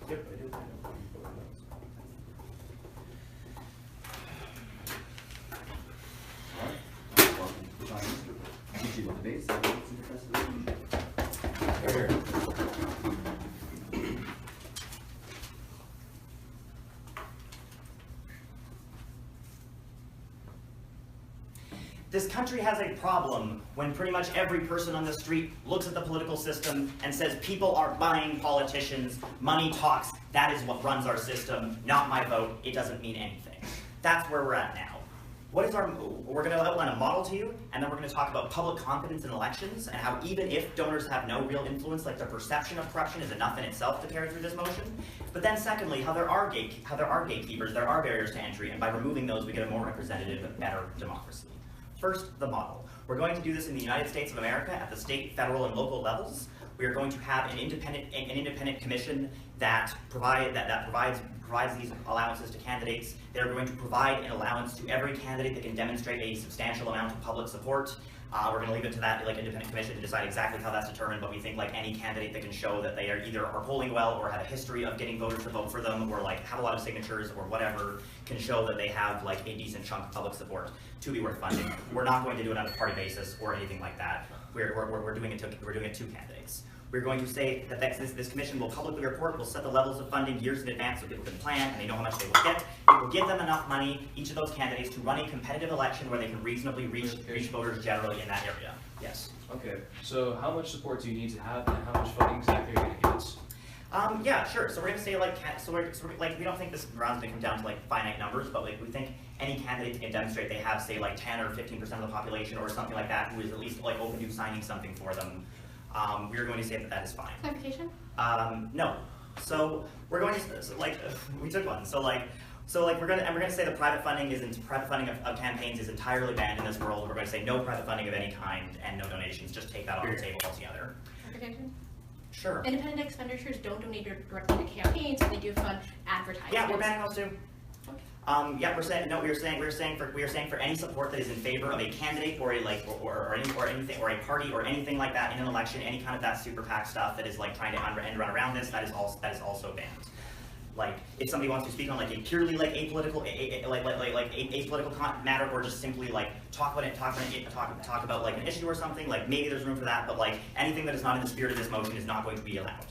Yep, I did. This country has a problem when pretty much every person on the street looks at the political system and says people are buying politicians, money talks, that is what runs our system, not my vote, it doesn't mean anything. That's where we're at now. What is we're going to outline a model to you, and then we're going to talk about public confidence in elections and how even if donors have no real influence, like the perception of corruption is enough in itself to carry through this motion. But then secondly, how there are gatekeepers, there are barriers to entry, and by removing those we get a more representative, better democracy. First, the model. We're going to do this in the United States of America at the state, federal, and local levels. We are going to have an independent commission that provides these allowances to candidates. They're going to provide an allowance to every candidate that can demonstrate a substantial amount of public support. We're going to leave it to that independent commission to decide exactly how that's determined, but we think any candidate that can show that they are either polling well or have a history of getting voters to vote for them or have a lot of signatures or whatever can show that they have a decent chunk of public support to be worth funding. We're not going to do it on a party basis or anything like that. We're doing it to candidates. We're going to say that this commission will publicly report, will set the levels of funding years in advance so people can plan and they know how much they will get. It will give them enough money, each of those candidates, to run a competitive election where they can reasonably reach voters generally in that area. Yes. Okay, so how much support do you need to have and how much funding exactly are you going to get? Yeah, sure. So we're going to say we don't think this round's going to come down to finite numbers, but we think any candidate can demonstrate they have say 10 or 15% of the population or something like that who is at least open to signing something for them. We're going to say that is fine. Clarification? No. So we're going to we took one. So we're going to say the private funding of campaigns is entirely banned in this world. We're going to say no private funding of any kind and no donations. Just take that off the table altogether. Clarification? Sure. Independent expenditures don't donate directly to campaigns, and they do fund advertisements. Yeah, we're banning those too. Okay. Yeah, we're saying for any support that is in favor of a candidate or or anything or a party or anything like that in an election, any kind of that super PAC stuff that is trying to run around this, that is also banned. If somebody wants to speak on a purely apolitical matter or just simply talk about an issue or something, maybe there's room for that, but anything that is not in the spirit of this motion is not going to be allowed.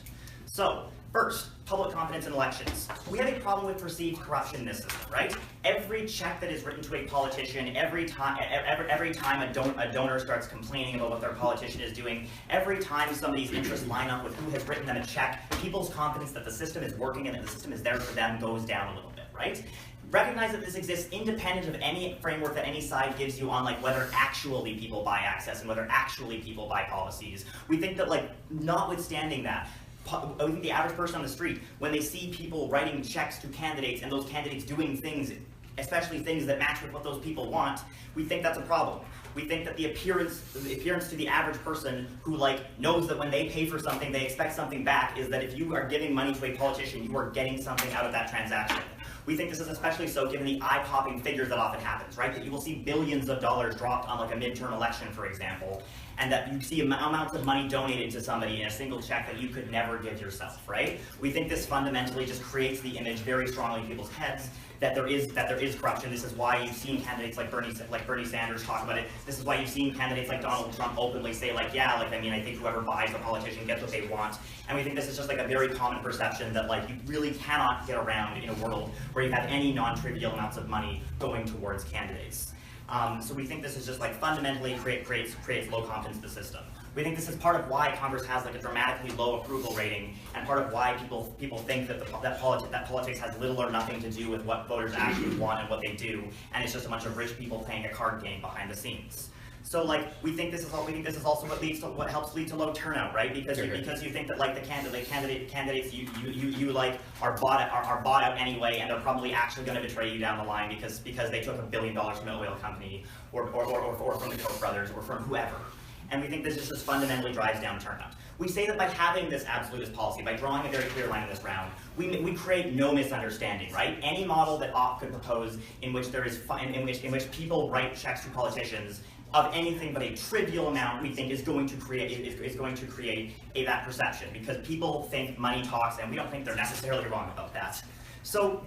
So first, public confidence in elections. We have a problem with perceived corruption in this system, right? Every check that is written to a politician, every time a donor starts complaining about what their politician is doing, every time somebody's interests line up with who has written them a check, people's confidence that the system is working and that the system is there for them goes down a little bit, right? Recognize that this exists independent of any framework that any side gives you on whether actually people buy access and whether actually people buy policies. We think that notwithstanding that, I think the average person on the street, when they see people writing checks to candidates and those candidates doing things, especially things that match with what those people want, we think that's a problem. We think that the appearance to the average person who knows that when they pay for something, they expect something back is that if you are giving money to a politician, you are getting something out of that transaction. We think this is especially so given the eye-popping figures that often happens, right? That you will see billions of dollars dropped on a midterm election, for example, and that you see amounts of money donated to somebody in a single check that you could never give yourself, right? We think this fundamentally just creates the image very strongly in people's heads that there is corruption. This is why you've seen candidates like Bernie Sanders talk about it. This is why you've seen candidates like Donald Trump openly say like, yeah, like, I mean, I think whoever buys a politician gets what they want. And we think this is just like a very common perception that like you really cannot get around in a world where you have any non-trivial amounts of money going towards candidates. So we think this is just like fundamentally creates low confidence in the system. We think this is part of why Congress has like a dramatically low approval rating, and part of why people think that that politics has little or nothing to do with what voters actually want and what they do, and it's just a bunch of rich people playing a card game behind the scenes. So like we think this is also what helps lead to low turnout, right? Because you think that like the candidates you like are bought out anyway, and they're probably actually going to betray you down the line because they took $1 billion from an oil company or from the Koch brothers or from whoever. And we think this just fundamentally drives down turnout. We say that by having this absolutist policy, by drawing a very clear line in this round, we create no misunderstanding, right? Any model that OP could propose in which in which people write checks to politicians of anything but a trivial amount, we think is going to create that perception, because people think money talks, and we don't think they're necessarily wrong about that. So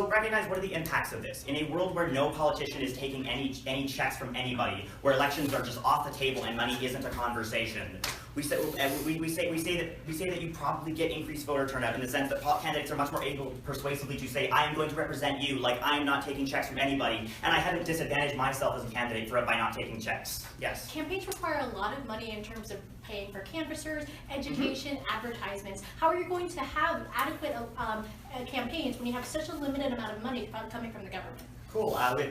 recognize what are the impacts of this. In a world where no politician is taking any checks from anybody, where elections are just off the table and money isn't a conversation, we say that you probably get increased voter turnout in the sense that candidates are much more able persuasively to say, I am going to represent you, like I am not taking checks from anybody, and I haven't disadvantaged myself as a candidate by not taking checks. Yes? Campaigns require a lot of money in terms of paying for canvassers, education, advertisements. How are you going to have adequate campaigns when you have such a limited amount of money coming from the government? Cool. We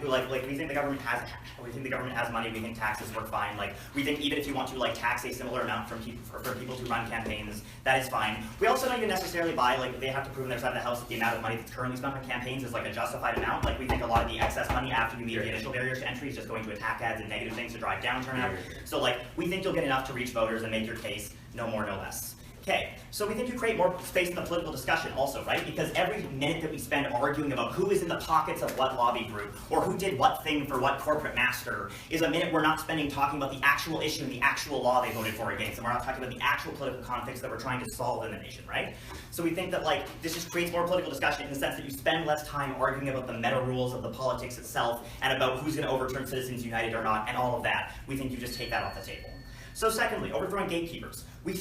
think the government has money. We think taxes work fine. Like we think even if you want to like tax a similar amount for people to run campaigns, that is fine. We also don't even necessarily buy like they have to prove on their side of the house that the amount of money that's currently spent on campaigns is like a justified amount. Like we think a lot of the excess money after you meet the initial barriers to entry is just going to attack ads and negative things to drive down turnout. So like we think you'll get enough to reach voters and make your case, no more, no less. Okay, so we think you create more space in the political discussion also, right? Because every minute that we spend arguing about who is in the pockets of what lobby group, or who did what thing for what corporate master, is a minute we're not spending talking about the actual issue and the actual law they voted for against, and we're not talking about the actual political conflicts that we're trying to solve in the nation, right? So we think that like this just creates more political discussion in the sense that you spend less time arguing about the meta rules of the politics itself and about who's going to overturn Citizens United or not, and all of that. We think you just take that off the table. So secondly, overthrowing gatekeepers. We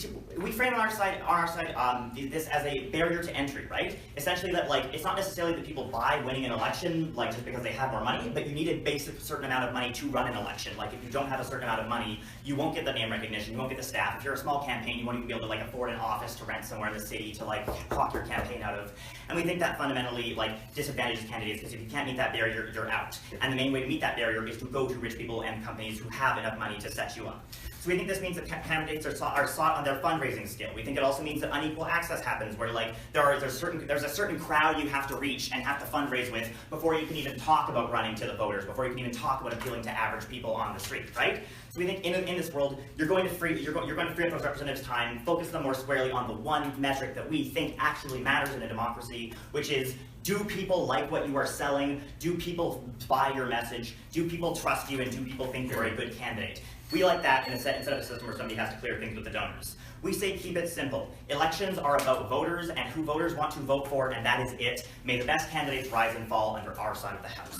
frame on our side this as a barrier to entry, right? Essentially that like it's not necessarily that people buy winning an election like just because they have more money, but you need a basic certain amount of money to run an election. Like if you don't have a certain amount of money, you won't get the name recognition, you won't get the staff. If you're a small campaign, you won't even be able to like afford an office to rent somewhere in the city to like hawk your campaign out of. And we think that fundamentally like disadvantages candidates, because if you can't meet that barrier, you're out. And the main way to meet that barrier is to go to rich people and companies who have enough money to set you up. So we think this means that candidates are sought on their fundraising skill. We think it also means that unequal access happens, where like there's a certain crowd you have to reach and have to fundraise with before you can even talk about running to the voters, before you can even talk about appealing to average people on the street, right? So we think in this world, you're going to free up those representatives' time, focus them more squarely on the one metric that we think actually matters in a democracy, which is, do people like what you are selling? Do people buy your message? Do people trust you, and do people think you're a good candidate? We like that instead of a system where somebody has to clear things with the donors. We say keep it simple. Elections are about voters and who voters want to vote for, and that is it. May the best candidates rise and fall under our side of the house.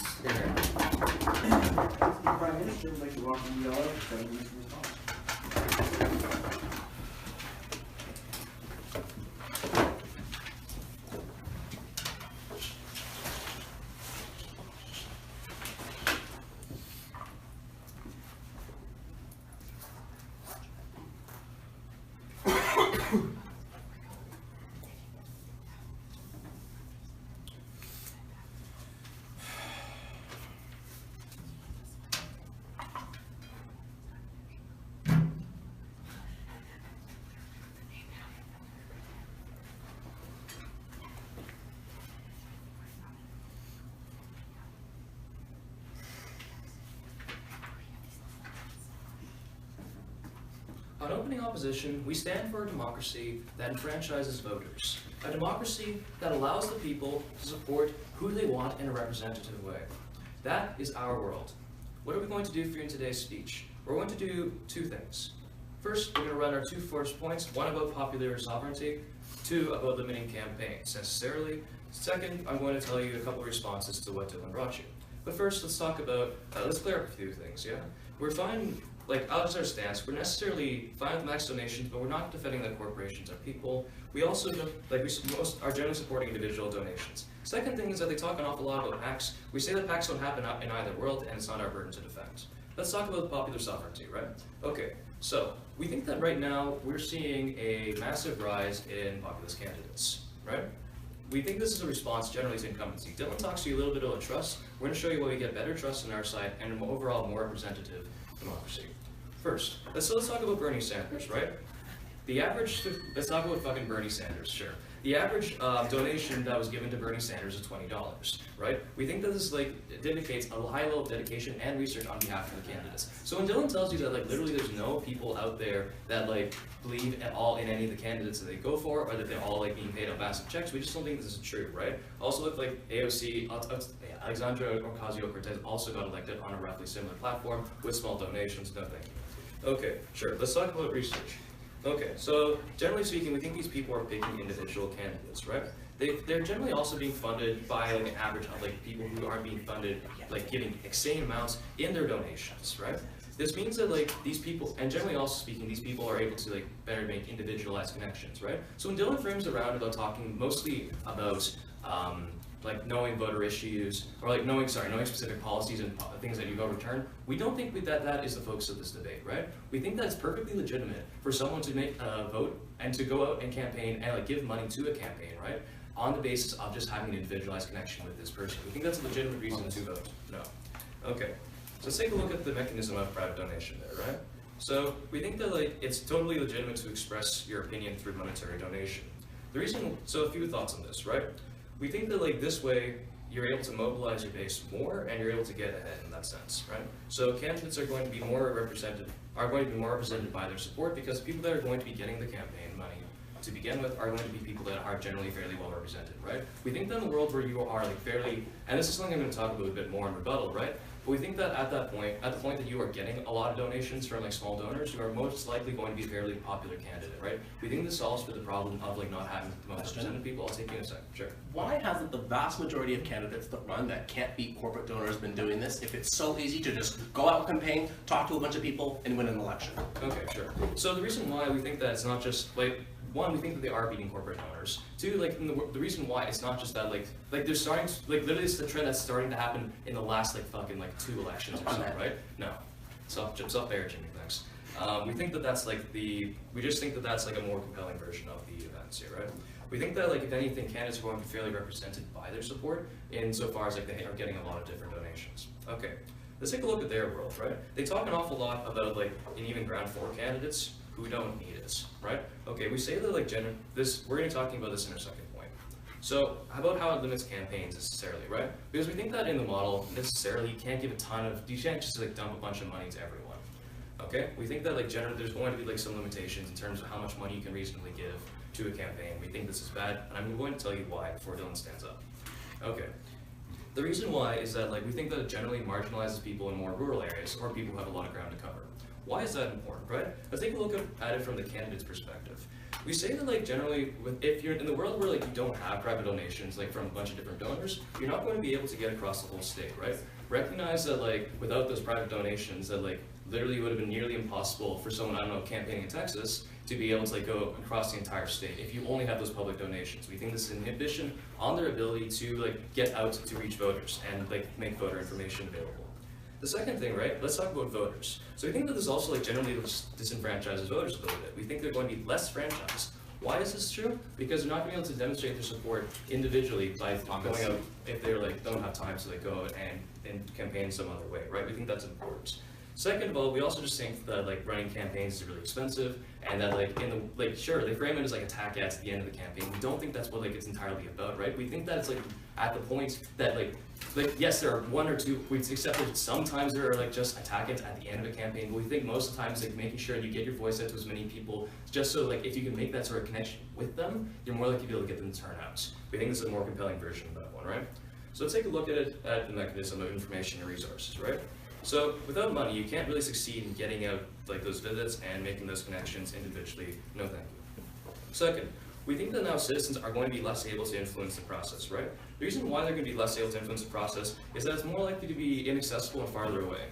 The Prime Minister would like to welcome the 7 minutes of response. On opening opposition, we stand for a democracy that enfranchises voters. A democracy that allows the people to support who they want in a representative way. That is our world. What are we going to do for you in today's speech? we're going to do two things. First, we're going to run our two first points, one about popular sovereignty, two about limiting campaigns necessarily. Second, I'm going to tell you a couple of responses to what Dylan brought you. But first, let's talk about, let's clear up a few things, yeah? We're fine, like, as our stance, we're necessarily fine with max donations, but we're not defending that corporations are people. We also, like, we are generally supporting individual donations. Second thing is that they talk an awful lot about PACs. We say that PACs don't happen in either world, and it's not our burden to defend. Let's talk about popular sovereignty, right? Okay, so we think that right now we're seeing a massive rise in populist candidates, right? We think this is a response generally to incumbency. Dylan talks to you a little bit about trust. We're going to show you why we get better trust on our side and an overall more representative democracy. First, let's talk about Bernie Sanders, right? Let's talk about fucking Bernie Sanders, sure. The average donation that was given to Bernie Sanders is $20, right? We think that this indicates a high level of dedication and research on behalf of the candidates. So when Dylan tells you that literally there's no people out there that believe at all in any of the candidates that they go for, or that they're all being paid out massive checks, we just don't think this is true, right? Also, if AOC, Alexandra Ocasio-Cortez also got elected on a roughly similar platform with small donations, no thank you. Okay, sure, let's talk about research. Okay, so generally speaking, we think these people are picking individual candidates, right? They're generally also being funded by an average of people who aren't being funded, giving insane amounts in their donations, right? This means that these people, and generally also speaking, these people are able to better make individualized connections, right? So when Dylan frames around about talking mostly about knowing voter issues, or knowing specific policies and things that you go return, we don't think that is the focus of this debate, right? We think that it's perfectly legitimate for someone to make a vote and to go out and campaign and give money to a campaign, right? On the basis of just having an individualized connection with this person. We think that's a legitimate reason to vote. No. Okay. So let's take a look at the mechanism of private donation there, right? So we think that it's totally legitimate to express your opinion through monetary donation. So a few thoughts on this, right? We think that this way you're able to mobilize your base more and you're able to get ahead in that sense, right? So candidates are going to be more represented by their support, because people that are going to be getting the campaign money to begin with are going to be people that are generally fairly well represented, right? We think that in the world where you are fairly, and this is something I'm going to talk about a bit more in rebuttal, right? But we think that at the point that you are getting a lot of donations from small donors, you are most likely going to be a fairly popular candidate, right? We think this solves for the problem of not having the most represented people. I'll take you in a second, sure. Why hasn't the vast majority of candidates that run that can't beat corporate donors been doing this if it's so easy to just go out and campaign, talk to a bunch of people, and win an election? Okay, sure. So the reason why we think that it's not just one, we think that they are beating corporate donors. Two, the reason why it's not just that, they're starting to, literally it's the trend that's starting to happen in the last, 2 elections or so, right? No. Stop there, Jimmy, thanks. We think that that's we just think that that's a more compelling version of the events here, right? We think that, if anything, candidates are going to be fairly represented by their support, insofar as, they are getting a lot of different donations. Okay, let's take a look at their world, right? They talk an awful lot about, in even ground 4 candidates who don't need it, right? Okay, we say that we're going to be talking about this in our second point. So how about how it limits campaigns necessarily, right? Because we think that in the model, necessarily, you can't you can't just dump a bunch of money to everyone, okay? We think that there's going to be some limitations in terms of how much money you can reasonably give to a campaign. We think this is bad, and I'm going to tell you why before Dylan stands up. Okay. The reason why is that we think that it generally marginalizes people in more rural areas or people who have a lot of ground to cover. Why is that important, right? Let's take a look at it from the candidate's perspective. We say that generally, if you're in the world where you don't have private donations from a bunch of different donors, you're not going to be able to get across the whole state, right? Recognize that without those private donations, that literally would have been nearly impossible for someone, I don't know, campaigning in Texas to be able to go across the entire state if you only have those public donations. We think this is an inhibition on their ability to get out to reach voters and make voter information available. The second thing, right, let's talk about voters. So we think that this also generally disenfranchises voters a little bit. We think they're going to be less franchised. Why is this true? Because they're not going to be able to demonstrate their support individually by going out if they're don't have time to go out and campaign some other way, right? We think that's important. Second of all, we also just think that running campaigns is really expensive, and that sure, they frame it as attack ads at the end of the campaign. We don't think that's what it's entirely about, right? We think that it's at the point that yes, there are one or two, we accept that sometimes there are just attack ads at the end of a campaign, but we think most of the time it's making sure you get your voice out to as many people, just so if you can make that sort of connection with them, you're more likely to be able to get them to turn out. We think this is a more compelling version of that one, right? So let's take a look at the mechanism of information and resources, right? So without money, you can't really succeed in getting out like those visits and making those connections individually. No thank you. Second, we think that now citizens are going to be less able to influence the process, right? The reason why they're going to be less able to influence the process is that it's more likely to be inaccessible and farther away.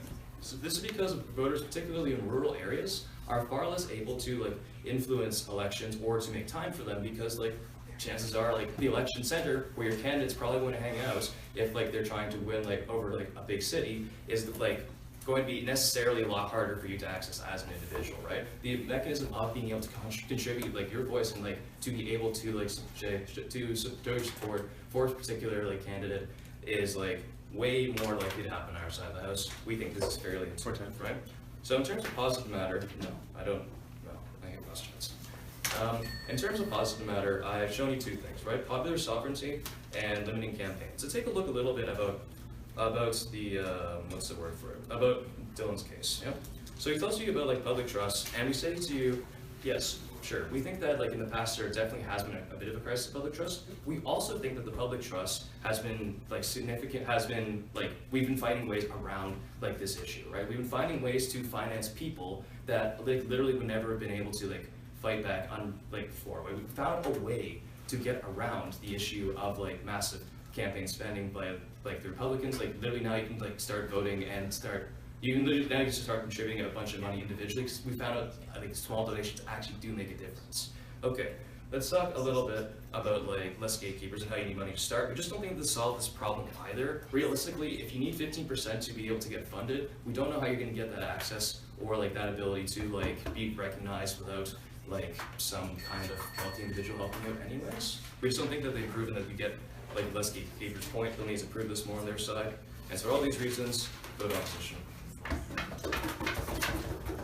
So this is because voters, particularly in rural areas, are far less able to like influence elections or to make time for them because like chances are like the election center where your candidate's probably going to hang out if like they're trying to win like over like a big city is like going to be necessarily a lot harder for you to access as an individual, right? The mechanism of being able to contribute like your voice and like to be able to like to support for a particular like candidate is like way more likely to happen on our side of the house. We think this is fairly important, right? So in terms of positive matter, no, I don't. No, I have questions. In terms of positive matter, I've shown you two things, right? Popular sovereignty and limiting campaigns. So take a look a little bit about the, what's the word for it? About Dylan's case, yeah? So he tells you about like public trust, and we say to you, yes, sure, we think that like in the past there definitely has been a bit of a crisis of public trust. We also think that the public trust has been like significant, we've been finding ways around like this issue, right? We've been finding ways to finance people that like literally would never have been able to like fight back on like before. We found a way to get around the issue of like massive campaign spending by like the Republicans. Like literally now you can like start voting and you can start contributing a bunch of money individually because we found out I think small donations actually do make a difference. Okay, let's talk a little bit about like less gatekeepers and how you need money to start. We just don't think to solve this problem either. Realistically, if you need 15% to be able to get funded, we don't know how you're going to get that access or like that ability to like be recognized without like some kind of wealthy individual helping out anyways. We just don't think that they've proven that we get like less gatekeepers point. They'll need to prove this more on their side. And so for all these reasons, vote opposition.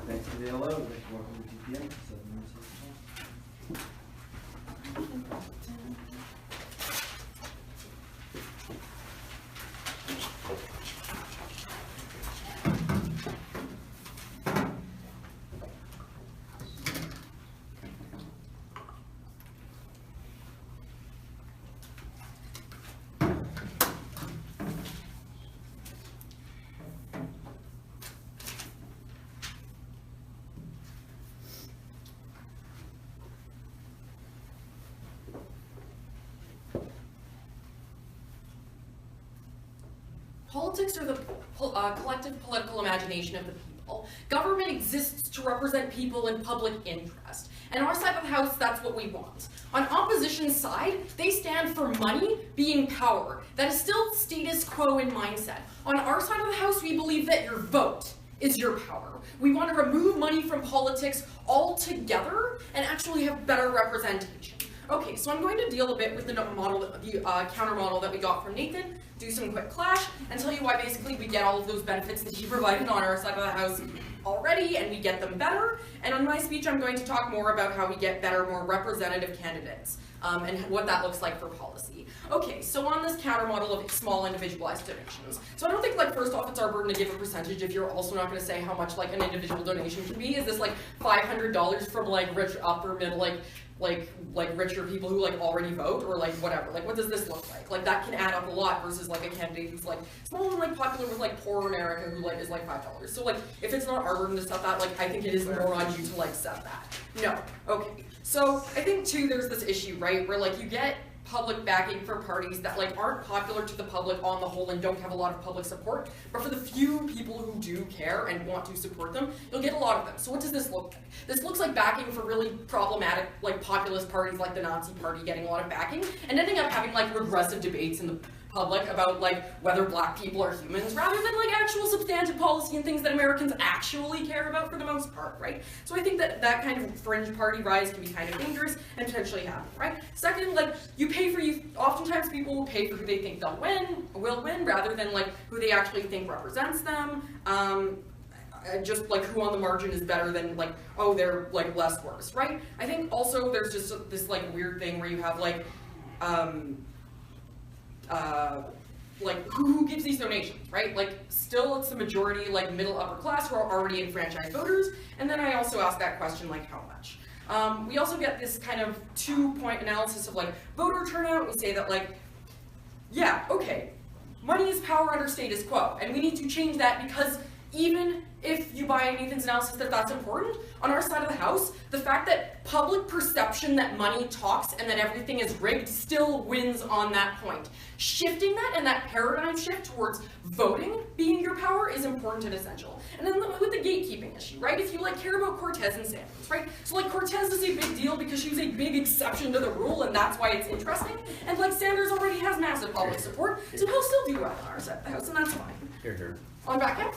Thanks to the LO, we'd like to welcome the TPM, 7 minutes of Politics are the collective political imagination of the people. Government exists to represent people in public interest. And on our side of the house, that's what we want. On opposition's side, they stand for money being power. That is still status quo in mindset. On our side of the house, we believe that your vote is your power. We want to remove money from politics altogether and actually have better representation. Okay, so I'm going to deal a bit with the counter model that we got from Nathan, do some quick clash, and tell you why basically we get all of those benefits that he provided on our side of the house already, and we get them better. And on my speech, I'm going to talk more about how we get better, more representative candidates, and what that looks like for policy. Okay, so on this counter model of small individualized donations. So I don't think, like, first off, it's our burden to give a percentage if you're also not going to say how much, like, an individual donation can be. Is this, like, $500 from, like, rich upper middle, like richer people who like already vote, or like whatever, like what does this look like? Like that can add up a lot versus like a candidate who's like small and like popular with like poor America who like is like $5. So like if it's not our burden to set that, like I think it is more on you to like set that. No. Okay. So I think too there's this issue, right, where like you get public backing for parties that like aren't popular to the public on the whole and don't have a lot of public support, but for the few people who do care and want to support them, you'll get a lot of them. So what does this look like? This looks like backing for really problematic like populist parties like the Nazi Party getting a lot of backing and ending up having like regressive debates in the public about like whether black people are humans rather than like actual substantive policy and things that Americans actually care about for the most part, right? So I think that that kind of fringe party rise can be kind of dangerous and potentially happen, right? Second, like oftentimes people will pay for who they think will win rather than like who they actually think represents them. Just like who on the margin is better than like, oh, they're like less worse, right? I think also there's just this like weird thing where you have like who gives these donations, right? Like still it's the majority like middle upper class who are already enfranchised voters, and then I also ask that question like how much? We also get this kind of 2-point analysis of like voter turnout. We say that like, yeah, okay, money is power under status quo, and we need to change that because even if you buy Nathan's analysis that that's important, on our side of the house, the fact that public perception that money talks and that everything is rigged still wins on that point. Shifting that and that paradigm shift towards voting being your power is important and essential. And then with the gatekeeping issue, right? If you like care about Cortez and Sanders, right? So like Cortez is a big deal because she was a big exception to the rule and that's why it's interesting. And like Sanders already has massive public support, so he'll still do well on our side of the house and that's fine. Here. On back end?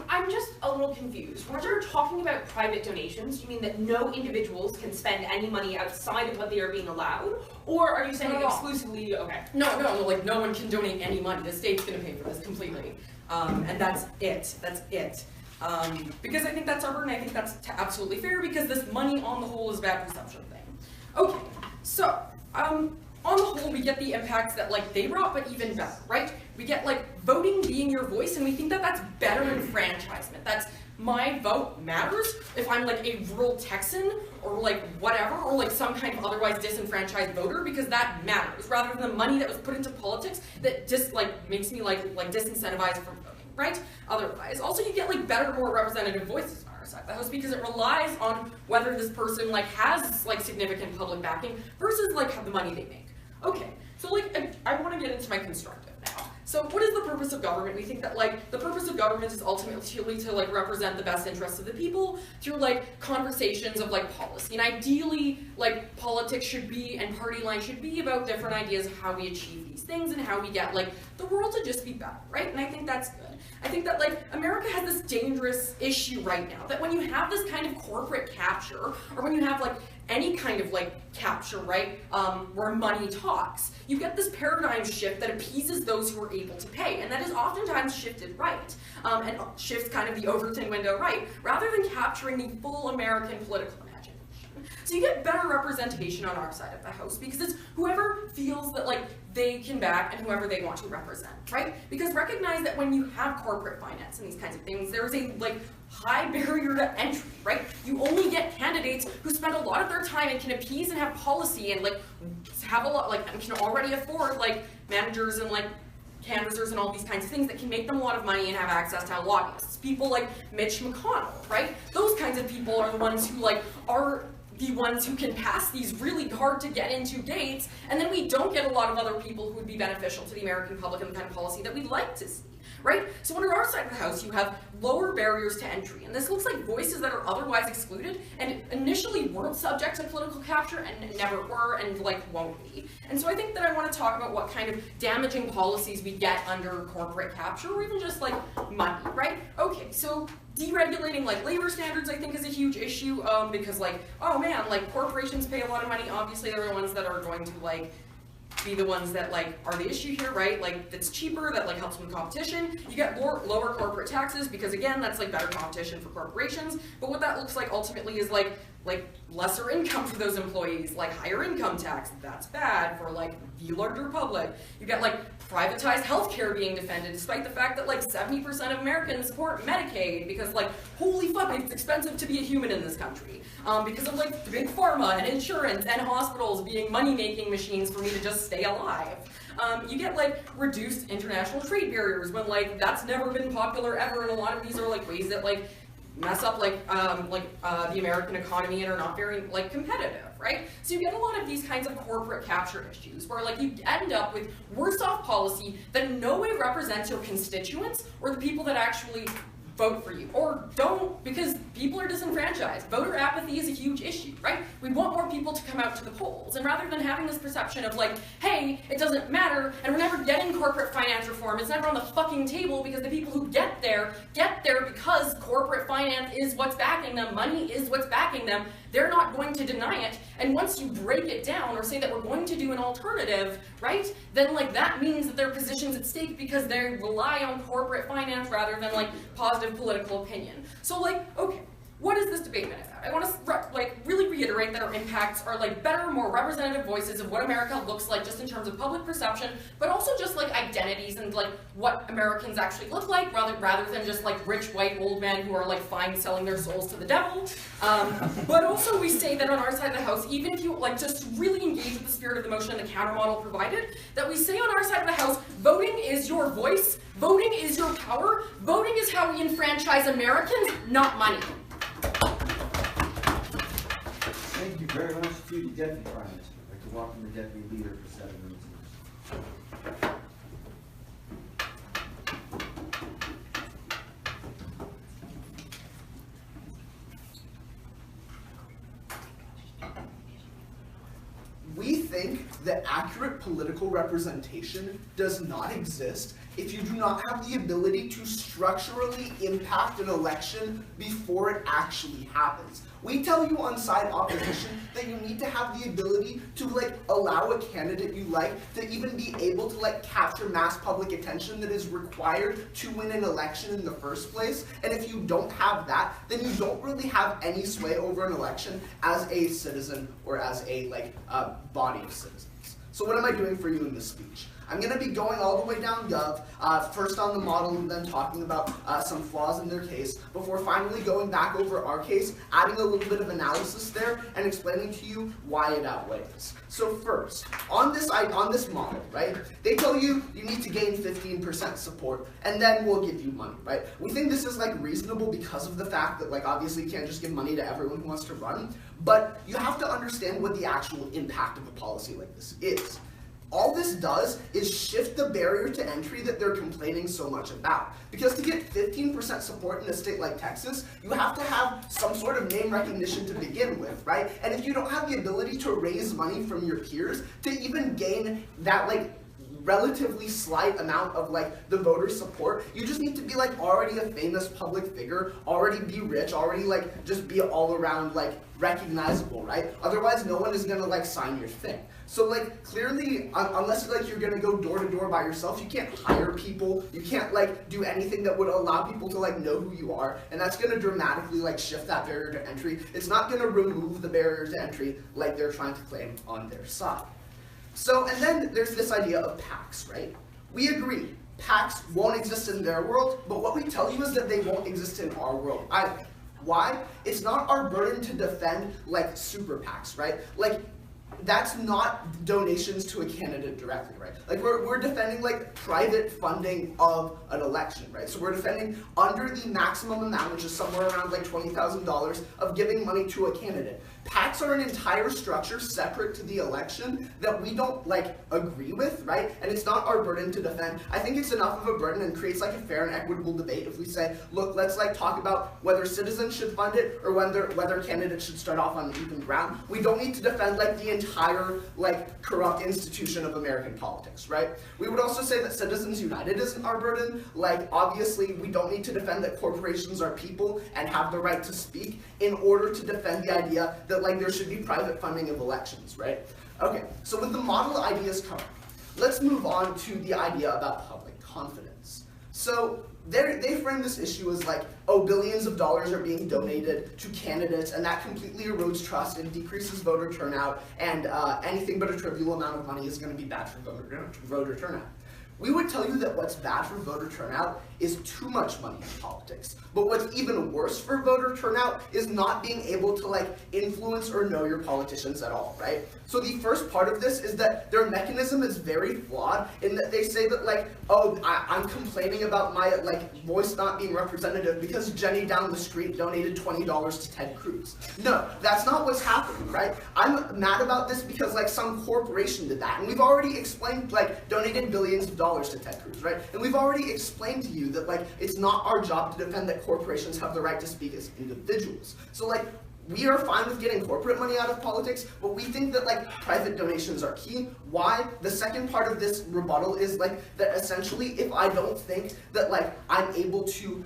I'm just a little confused. When you're talking about private donations, do you mean that no individuals can spend any money outside of what they are being allowed? Or are you saying No. exclusively, okay. No, like no one can donate any money. The state's gonna pay for this completely. And that's it. Because I think that's our burden. I think that's absolutely fair because this money on the whole is a bad perception thing. Okay, so, on the whole, we get the impacts that like they brought, but even better, right? We get like voting being your voice, and we think that that's better enfranchisement. That's my vote matters if I'm like a rural Texan or like whatever, or like some kind of otherwise disenfranchised voter, because that matters rather than the money that was put into politics that just like makes me like disincentivized from voting, right? Otherwise, also you get like better, more representative voices on our side of the house because it relies on whether this person like has like significant public backing versus like the money they make. Okay, so like I want to get into my constructive now. So what is the purpose of government? We think that like the purpose of government is ultimately to like represent the best interests of the people through like conversations of like policy. And ideally like politics should be and party lines should be about different ideas of how we achieve these things and how we get like the world to just be better, right? And I think that's good. I think that like America has this dangerous issue right now that when you have this kind of corporate capture or when you have like any kind of like capture, right, where money talks, you get this paradigm shift that appeases those who are able to pay, and that is oftentimes shifted right, and shifts kind of the Overton window right, rather than capturing the full American political imagination. So you get better representation on our side of the house because it's whoever feels that like they can back and whoever they want to represent, right? Because recognize that when you have corporate finance and these kinds of things, there's a like high barrier to entry, right? You only get candidates who spend a lot of their time and can appease and have policy and like have a lot, like can already afford like managers and like canvassers and all these kinds of things that can make them a lot of money and have access to lobbyists. People like Mitch McConnell, right? Those kinds of people are the ones who like are the ones who can pass these really hard to get into gates, and then we don't get a lot of other people who would be beneficial to the American public and the kind of policy that we'd like to see, right? So on our side of the house, you have lower barriers to entry, and this looks like voices that are otherwise excluded and initially weren't subject to political capture and never were and like won't be. And so I think that I want to talk about what kind of damaging policies we get under corporate capture or even just like money, right? Okay, so deregulating like labor standards I think is a huge issue because like, oh man, like corporations pay a lot of money, obviously they're the ones that are going to like be the ones that like are the issue here, right? Like that's cheaper, that like helps with competition. You get lower corporate taxes because again, that's like better competition for corporations. But what that looks like ultimately is like lesser income for those employees, like higher income tax, that's bad for like the larger public. You get like privatized healthcare being defended despite the fact that like 70% of Americans support Medicaid because like, holy fuck, it's expensive to be a human in this country. Because of like big pharma and insurance and hospitals being money-making machines for me to just stay alive. You get like reduced international trade barriers when like that's never been popular ever, and a lot of these are like ways that like mess up the American economy and are not very like competitive, right? So you get a lot of these kinds of corporate capture issues where like you end up with worse off policy that in no way represents your constituents or the people that actually vote for you, or don't, because people are disenfranchised. Voter apathy is a huge issue, right? We want more people to come out to the polls, and rather than having this perception of like, hey, it doesn't matter, and we're never getting corporate finance reform, it's never on the fucking table because the people who get there because corporate finance is what's backing them, money is what's backing them, they're not going to deny it, and once you break it down or say that we're going to do an alternative, right, then like that means that their position's at stake because they rely on corporate finance rather than like positive political opinion. So like, okay, what is this debate been about? I want to really reiterate that our impacts are like better, more representative voices of what America looks like just in terms of public perception, but also just like identities and like what Americans actually look like rather than just like rich white old men who are like fine selling their souls to the devil. But also we say that on our side of the house, even if you like just really engage with the spirit of the motion and the counter model provided, that we say on our side of the house, voting is your voice, voting is your power, voting is how we enfranchise Americans, not money. Thank you very much to the Deputy Prime Minister. I'd like to welcome the Deputy Leader for 7 minutes. We think that accurate political representation does not exist if you do not have the ability to structurally impact an election before it actually happens. We tell you on side opposition that you need to have the ability to allow a candidate you like to even be able to capture mass public attention that is required to win an election in the first place. And if you don't have that, then you don't really have any sway over an election as a citizen or as a body of citizens. So what am I doing for you in this speech? I'm going to be going all the way down Gov, first on the model and then talking about some flaws in their case, before finally going back over our case, adding a little bit of analysis there, and explaining to you why it outweighs. So first, on this model, right, they tell you you need to gain 15% support, and then we'll give you money, right? We think this is reasonable because of the fact that obviously you can't just give money to everyone who wants to run, but you have to understand what the actual impact of a policy like this is. All this does is shift the barrier to entry that they're complaining so much about. Because to get 15% support in a state like Texas, you have to have some sort of name recognition to begin with, right? And if you don't have the ability to raise money from your peers to even gain that relatively slight amount of the voter support, you just need to be already a famous public figure, already be rich, already just be all around recognizable, right? Otherwise no one is gonna sign your thing. So clearly, unless you're gonna go door to door by yourself, you can't hire people, you can't do anything that would allow people to know who you are, and that's gonna dramatically shift that barrier to entry. It's not gonna remove the barrier to entry like they're trying to claim on their side. So, and then there's this idea of PACs, right? We agree, PACs won't exist in their world, but what we tell you is that they won't exist in our world either. Why? It's not our burden to defend super PACs, right? That's not donations to a candidate directly, right? We're defending private funding of an election, right? So we're defending under the maximum amount, which is somewhere around $20,000 of giving money to a candidate. PACs are an entire structure separate to the election that we don't agree with, right? And it's not our burden to defend. I think it's enough of a burden and creates a fair and equitable debate if we say, look, let's talk about whether citizens should fund it or whether candidates should start off on even ground. We don't need to defend the entire corrupt institution of American politics, right? We would also say that Citizens United isn't our burden. Obviously we don't need to defend that corporations are people and have the right to speak in order to defend the idea that there should be private funding of elections, right? Okay, so with the model ideas covered, let's move on to the idea about public confidence. So they frame this issue as billions of dollars are being donated to candidates, and that completely erodes trust and decreases voter turnout, and anything but a trivial amount of money is going to be bad for voter turnout. We would tell you that what's bad for voter turnout is too much money in politics. But what's even worse for voter turnout is not being able to influence or know your politicians at all, right? So the first part of this is that their mechanism is very flawed in that they say that I'm complaining about my voice not being representative because Jenny down the street donated $20 to Ted Cruz. No, that's not what's happening, right? I'm mad about this because some corporation did that, and we've already explained donated billions of dollars to Ted Cruz, right? And we've already explained to you that it's not our job to defend that corporations have the right to speak as individuals. So we are fine with getting corporate money out of politics, but we think that like private donations are key. Why? The second part of this rebuttal is like that essentially if I don't think that like I'm able to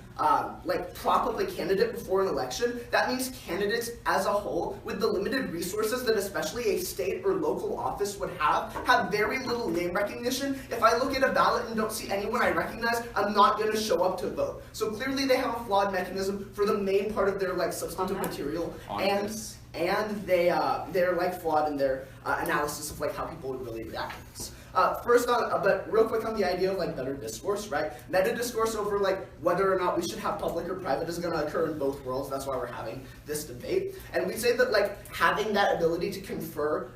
like prop up a candidate before an election, that means candidates as a whole with the limited resources that especially a state or local office would have very little name recognition. If I look at a ballot and don't see anyone I recognize, I'm not going to show up to vote. So clearly they have a flawed mechanism for the main part of their like substantive material. And they're like flawed in their analysis of like how people would really react to this. But real quick on the idea of like meta discourse, right? Meta discourse over like whether or not we should have public or private is going to occur in both worlds. That's why we're having this debate. And we say that like having that ability to confer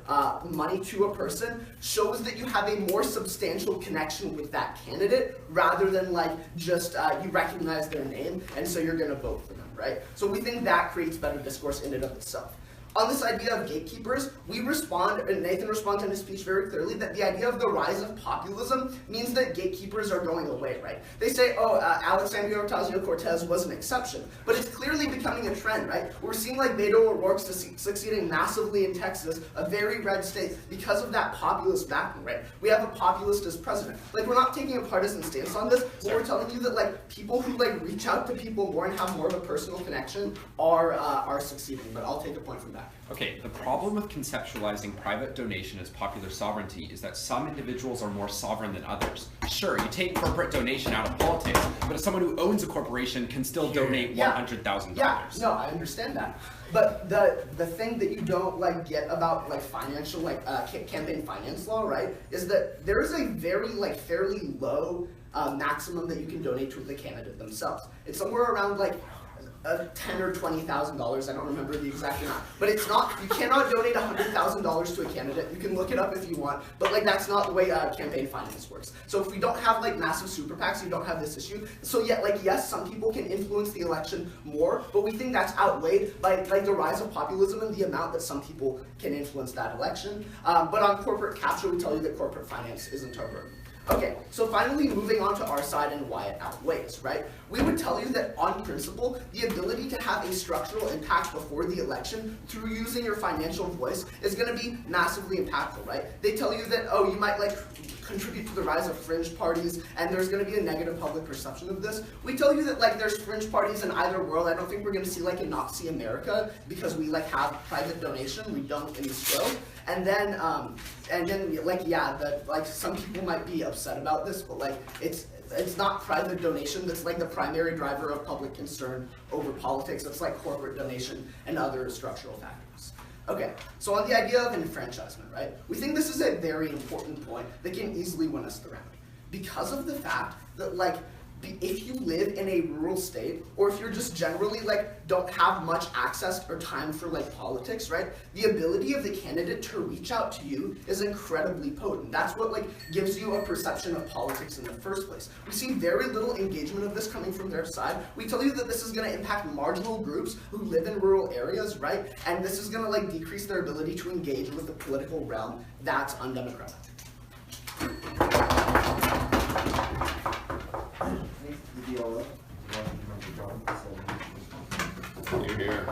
money to a person shows that you have a more substantial connection with that candidate rather than like just you recognize their name and so you're going to vote for them, right? So we think that creates better discourse in and of itself. On this idea of gatekeepers, we respond, and Nathan responds in his speech very clearly, that the idea of the rise of populism means that gatekeepers are going away, right? They say, Alexandria Ocasio-Cortez was an exception, but it's clearly becoming a trend, right? We're seeing like Beto O'Rourke succeeding massively in Texas, a very red state, because of that populist backing, right? We have a populist as president. Like, we're not taking a partisan stance on this, but we're telling you that like people who like reach out to people more and have more of a personal connection are succeeding, but I'll take a point from that. Okay, the problem with conceptualizing private donation as popular sovereignty is that some individuals are more sovereign than others. Sure, you take corporate donation out of politics, but someone who owns a corporation can still donate $100,000. Yeah, no, I understand that. But the thing that you don't like get about like financial campaign finance law, right, is that there is a very like fairly low maximum that you can donate to the candidate themselves. It's somewhere around like $10,000 or $20,000, I don't remember the exact amount. But it's not, you cannot donate $100,000 to a candidate. You can look it up if you want, but like that's not the way campaign finance works. So if we don't have like massive super PACs, you don't have this issue. So yet, like yes, some people can influence the election more, but we think that's outweighed by like the rise of populism and the amount that some people can influence that election. But on corporate capture, we tell you that corporate finance isn't our burden. Okay, so finally moving on to our side and why it outweighs, right? We would tell you that on principle, the ability to have a structural impact before the election through using your financial voice is going to be massively impactful, right? They tell you that, oh, you might like contribute to the rise of fringe parties and there's going to be a negative public perception of this. We tell you that like there's fringe parties in either world. I don't think we're going to see like a Nazi America because we like have private donation. We don't in the show. And then like yeah, that like some people might be upset about this, but like it's not private donation that's like the primary driver of public concern over politics. It's like corporate donation and other structural factors. Okay, so on the idea of enfranchisement, right? We think this is a very important point that can easily win us the round because of the fact that like if you live in a rural state, or if you're just generally like don't have much access or time for like politics, right? The ability of the candidate to reach out to you is incredibly potent. That's what like gives you a perception of politics in the first place. We see very little engagement of this coming from their side. We tell you that this is going to impact marginal groups who live in rural areas, right? And this is going to like decrease their ability to engage with the political realm that's undemocratic. Here.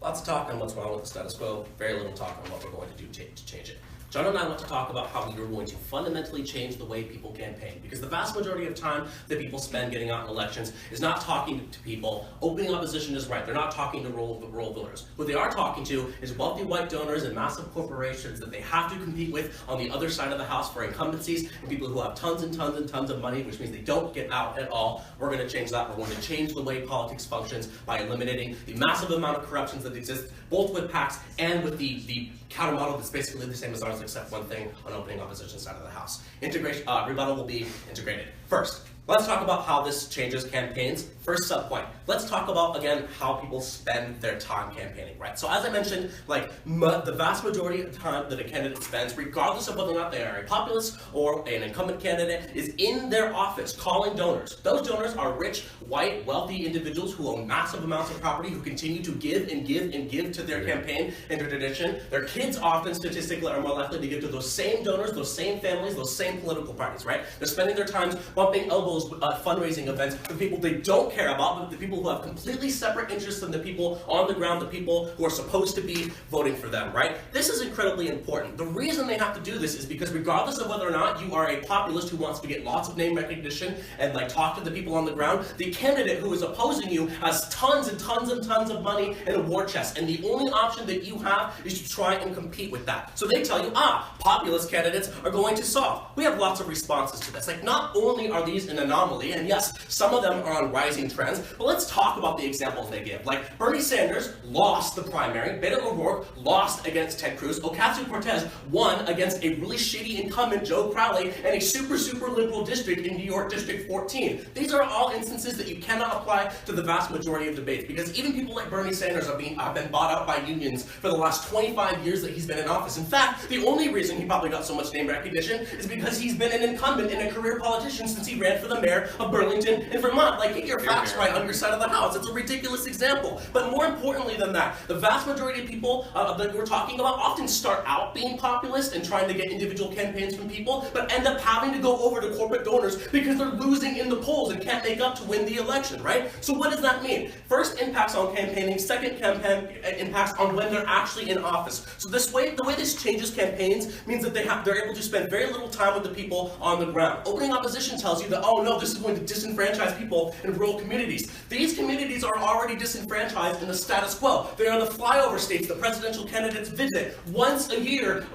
Lots of talk on what's wrong with the status quo, very little talk on what we're going to do to change it. John and I want to talk about how we are going to fundamentally change the way people campaign, because the vast majority of time that people spend getting out in elections is not talking to people. Opening opposition is right. They're not talking to rural voters. What they are talking to is wealthy white donors and massive corporations that they have to compete with on the other side of the house for incumbencies, and people who have tons and tons and tons of money, which means they don't get out at all. We're going to change that. We're going to change the way politics functions by eliminating the massive amount of corruptions that exist, both with PACs and with the counter model that's basically the same as ours, except one thing on opening opposition side of the house. Integration, rebuttal will be integrated. First, let's talk about how this changes campaigns. First subpoint, let's talk about, again, how people spend their time campaigning, right? So as I mentioned, like, the vast majority of the time that a candidate spends, regardless of whether or not they are a populist or an incumbent candidate, is in their office calling donors. Those donors are rich, white, wealthy individuals who own massive amounts of property, who continue to give and give and give to their campaign and their tradition. Their kids often statistically are more likely to give to those same donors, those same families, those same political parties, right? They're spending their time bumping elbows those fundraising events for people they don't care about, but the people who have completely separate interests than the people on the ground, the people who are supposed to be voting for them, right? This is incredibly important. The reason they have to do this is because regardless of whether or not you are a populist who wants to get lots of name recognition and like talk to the people on the ground, the candidate who is opposing you has tons and tons and tons of money in a war chest, and the only option that you have is to try and compete with that. So they tell you, populist candidates are going to solve. We have lots of responses to this. Like, not only are these an anomaly, and yes, some of them are on rising trends, but let's talk about the examples they give. Like, Bernie Sanders lost the primary, Beto O'Rourke lost against Ted Cruz, Ocasio-Cortez won against a really shady incumbent, Joe Crowley, and a super liberal district in New York, District 14. These are all instances that you cannot apply to the vast majority of debates, because even people like Bernie Sanders have been bought out by unions for the last 25 years that he's been in office. In fact, the only reason he probably got so much name recognition is because he's been an incumbent and a career politician since he ran for the mayor of Burlington in Vermont. Like, get your facts right on your side of the house. It's a ridiculous example. But more importantly than that, the vast majority of people that we're talking about often start out being populist and trying to get individual campaigns from people, but end up having to go over to corporate donors because they're losing in the polls and can't make up to win the election, right? So what does that mean? First, impacts on campaigning. Second, impacts on when they're actually in office. So the way this changes campaigns means that they're able to spend very little time with the people on the ground. Opening opposition tells you that, oh no, this is going to disenfranchise people in rural communities. These communities are already disenfranchised in the status quo. They are the flyover states that presidential candidates visit once a year,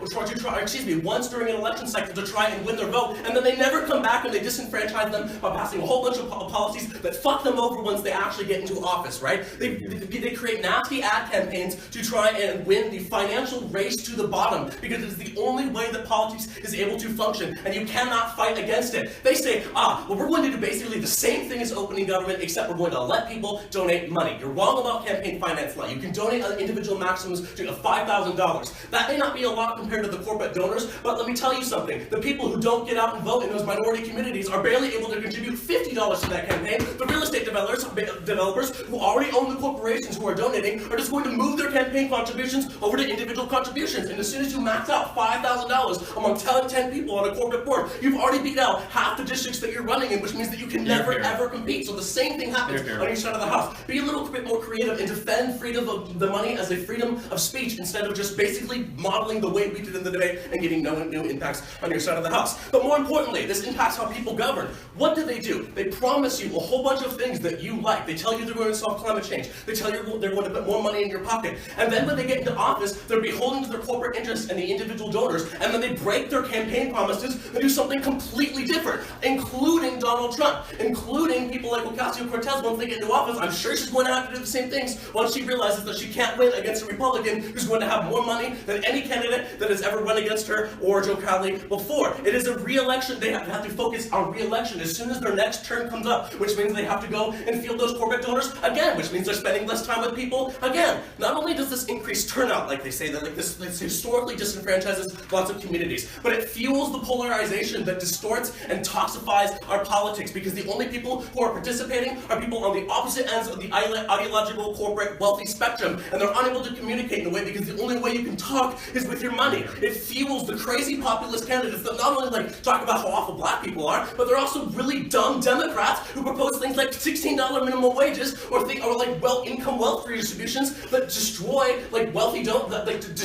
once during an election cycle to try and win their vote, and then they never come back and they disenfranchise them by passing a whole bunch of policies that fuck them over once they actually get into office, right? They create nasty ad campaigns to try and win the financial race to the bottom, because it's the only way that politics is able to function, and you cannot fight against it. They say, well, we're going to do basically the same thing as opening government, except we're going to let people donate money. You're wrong about campaign finance law. You can donate individual maximums to $5,000. That may not be a lot compared to the corporate donors, but let me tell you something. The people who don't get out and vote in those minority communities are barely able to contribute $50 to that campaign. The real estate developers who already own the corporations who are donating are just going to move their campaign contributions over to individual contributions. And as soon as you max out $5,000 among 10 people on a corporate board, you've already beat out half the districts that you're running in, which means that you can never ever compete. So the same thing happens on your side of the house. Be a little bit more creative and defend freedom of the money as a freedom of speech instead of just basically modeling the way we did in the debate and getting no new impacts on your side of the house. But more importantly, this impacts how people govern. What do? They promise you a whole bunch of things that you like. They tell you they're going to solve climate change. They tell you they're going to put more money in your pocket. And then when they get into office, they're beholden to their corporate interests and the individual donors, and then they break their campaign promises and do something completely different, including Donald Trump, including people like Ocasio-Cortez. Once they get into office, I'm sure she's going to have to do the same things once she realizes that she can't win against a Republican who's going to have more money than any candidate that has ever run against her or Joe Crowley before. It is a re-election. They have to focus on re-election as soon as their next term comes up, which means they have to go and field those corporate donors again, which means they're spending less time with people again. Not only does this increase turnout, like they say, that this historically disenfranchises lots of communities, but it fuels the polarization that distorts and toxifies our politics, because the only people who are participating are people on the opposite ends of the ideological, corporate, wealthy spectrum, and they're unable to communicate in a way because the only way you can talk is with your money. It fuels the crazy populist candidates that not only talk about how awful black people are, but they're also really dumb Democrats who propose things like $16 minimum wages or income wealth redistributions that destroy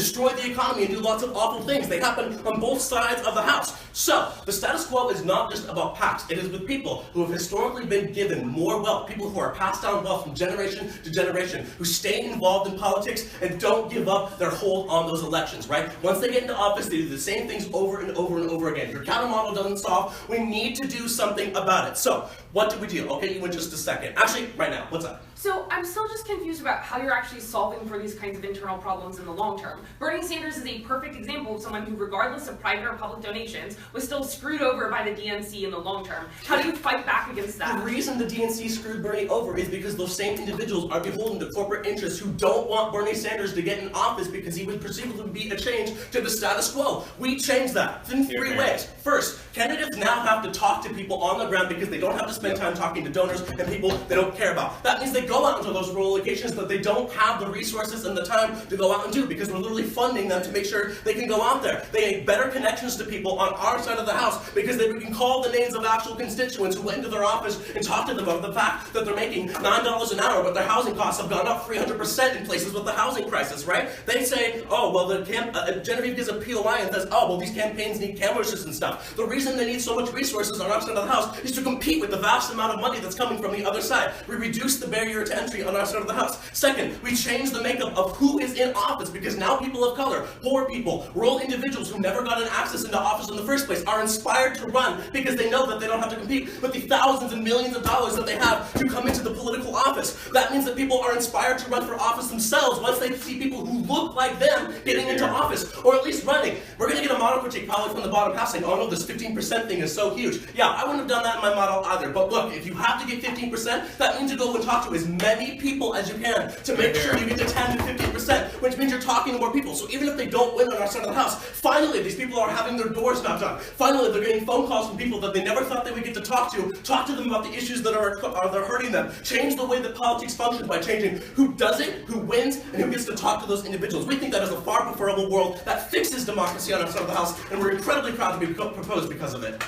destroy the economy and do lots of awful things. They happen on both sides of the house. So the status quo is not just about PACs. It is with people who have historically been given more wealth, people who are passed down wealth from generation to generation, who stay involved in politics and don't give up their hold on those elections, right? Once they get into office, they do the same things over and over and over again. Your counter model doesn't solve. We need to do something about it. So what do we do? I'll get you in just a second. Actually, right now, what's up? So I'm still just confused about how you're actually solving for these kinds of internal problems in the long term. Bernie Sanders is a perfect example of someone who, regardless of private or public donations, was still screwed over by the DNC in the long term. How do you fight back against that? The reason the DNC screwed Bernie over is because those same individuals are beholden to corporate interests who don't want Bernie Sanders to get in office because he would perceivably be a change to the status quo. We changed that in three ways. First, candidates now have to talk to people on the ground because they don't have to spend time talking to donors and people they don't care about. That means they go out into those rural locations that they don't have the resources and the time to go out and do, because we're literally funding them to make sure they can go out there. They need better connections to people on our side of the house, because we can call the names of actual constituents who went into their office and talk to them about the fact that they're making $9 an hour, but their housing costs have gone up 300% in places with the housing crisis, right? They say, oh, well, Genevieve gives a POI and says, oh, well, these campaigns need canvassers and stuff. The reason they need so much resources on our side of the house is to compete with the vast amount of money that's coming from the other side. We reduce the barrier to entry on our side of the house. Second, we change the makeup of who is in office, because now people of color, poor people, rural individuals who never got an access into office in the first place are inspired to run because they know that they don't have to compete with the thousands and millions of dollars that they have to come into the political office. That means that people are inspired to run for office themselves once they see people who look like them getting into office, or at least running. We're going to get a model critique probably from the bottom half saying, oh no, this 15% thing is so huge. Yeah, I wouldn't have done that in my model either, but look, if you have to get 15%, that means you go and talk to as many people as you can to make sure you get to 10 to 15%, which means you're talking to more people. So even if they don't win on our side of the house, finally these people are having their doors knocked on. Finally, they're getting phone calls from people that they never thought they would get to talk to them about the issues that are hurting them. Change the way that politics functions by changing who does it, who wins, and who gets to talk to those individuals. We think that is a far preferable world that fixes democracy on our side of the house, and we're incredibly proud to be proposed because of it.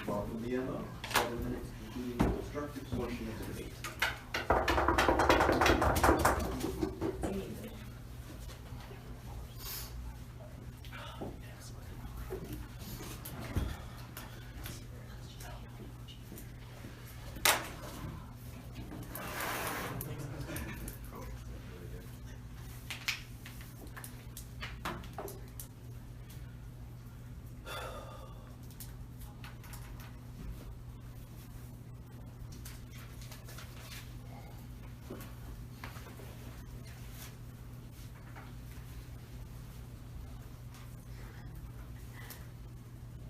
Welcome the MO. 7 minutes to conclude the constructive portion of the debate.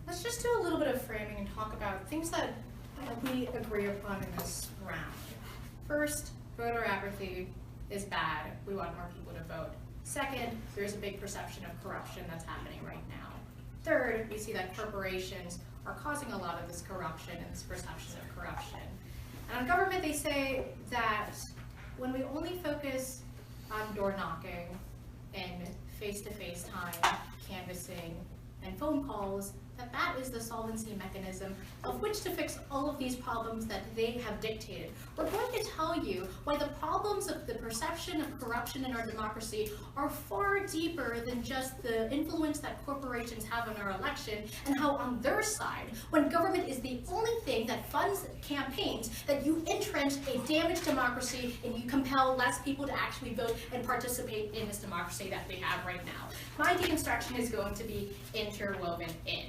Let's just do a little bit of framing and talk about things that we agree upon in this round. First, voter apathy is bad. We want more people to vote. Second, there's a big perception of corruption that's happening right now. Third, we see that corporations are causing a lot of this corruption and this perception of corruption. And on government, they say that when we only focus on door knocking and face-to-face time, canvassing, and phone calls, that is the solvency mechanism of which to fix all of these problems that they have dictated. We're going to tell you why the problems of the perception of corruption in our democracy are far deeper than just the influence that corporations have on our election, and how on their side, when government is the only thing that funds campaigns, that you entrench a damaged democracy and you compel less people to actually vote and participate in this democracy that we have right now. My deconstruction is going to be interwoven in.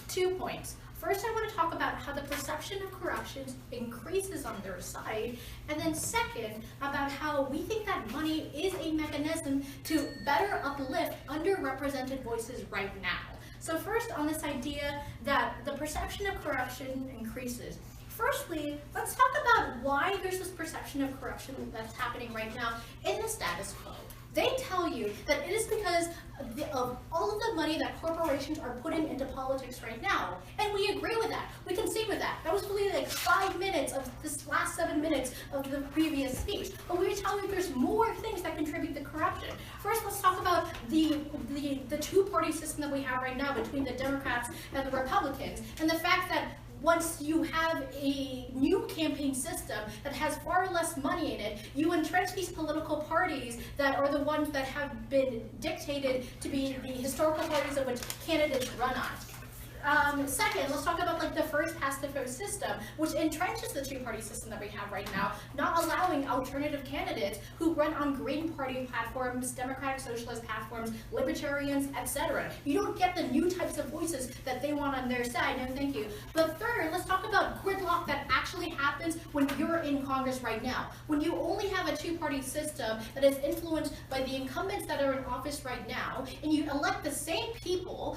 2 points. First, I want to talk about how the perception of corruption increases on their side, and then second, about how we think that money is a mechanism to better uplift underrepresented voices right now. So first, on this idea that the perception of corruption increases. Firstly, let's talk about why there's this perception of corruption that's happening right now in the status quo. They tell you that it is because of all of the money that corporations are putting into politics right now. And we agree with that. We concede with that. That was really like 5 minutes of this last 7 minutes of the previous speech. But we tell you there's more things that contribute to corruption. First, let's talk about the two-party system that we have right now between the Democrats and the Republicans, and the fact that once you have a new campaign system that has far less money in it, you entrench these political parties that are the ones that have been dictated to be the historical parties of which candidates run on. Second, let's talk about like the first past the post system, which entrenches the two-party system that we have right now, not allowing alternative candidates who run on Green Party platforms, Democratic Socialist platforms, libertarians, etc. You don't get the new types of voices that they want on their side. No, thank you. But third, let's talk about gridlock that actually happens when you're in Congress right now. When you only have a two-party system that is influenced by the incumbents that are in office right now, and you elect the same people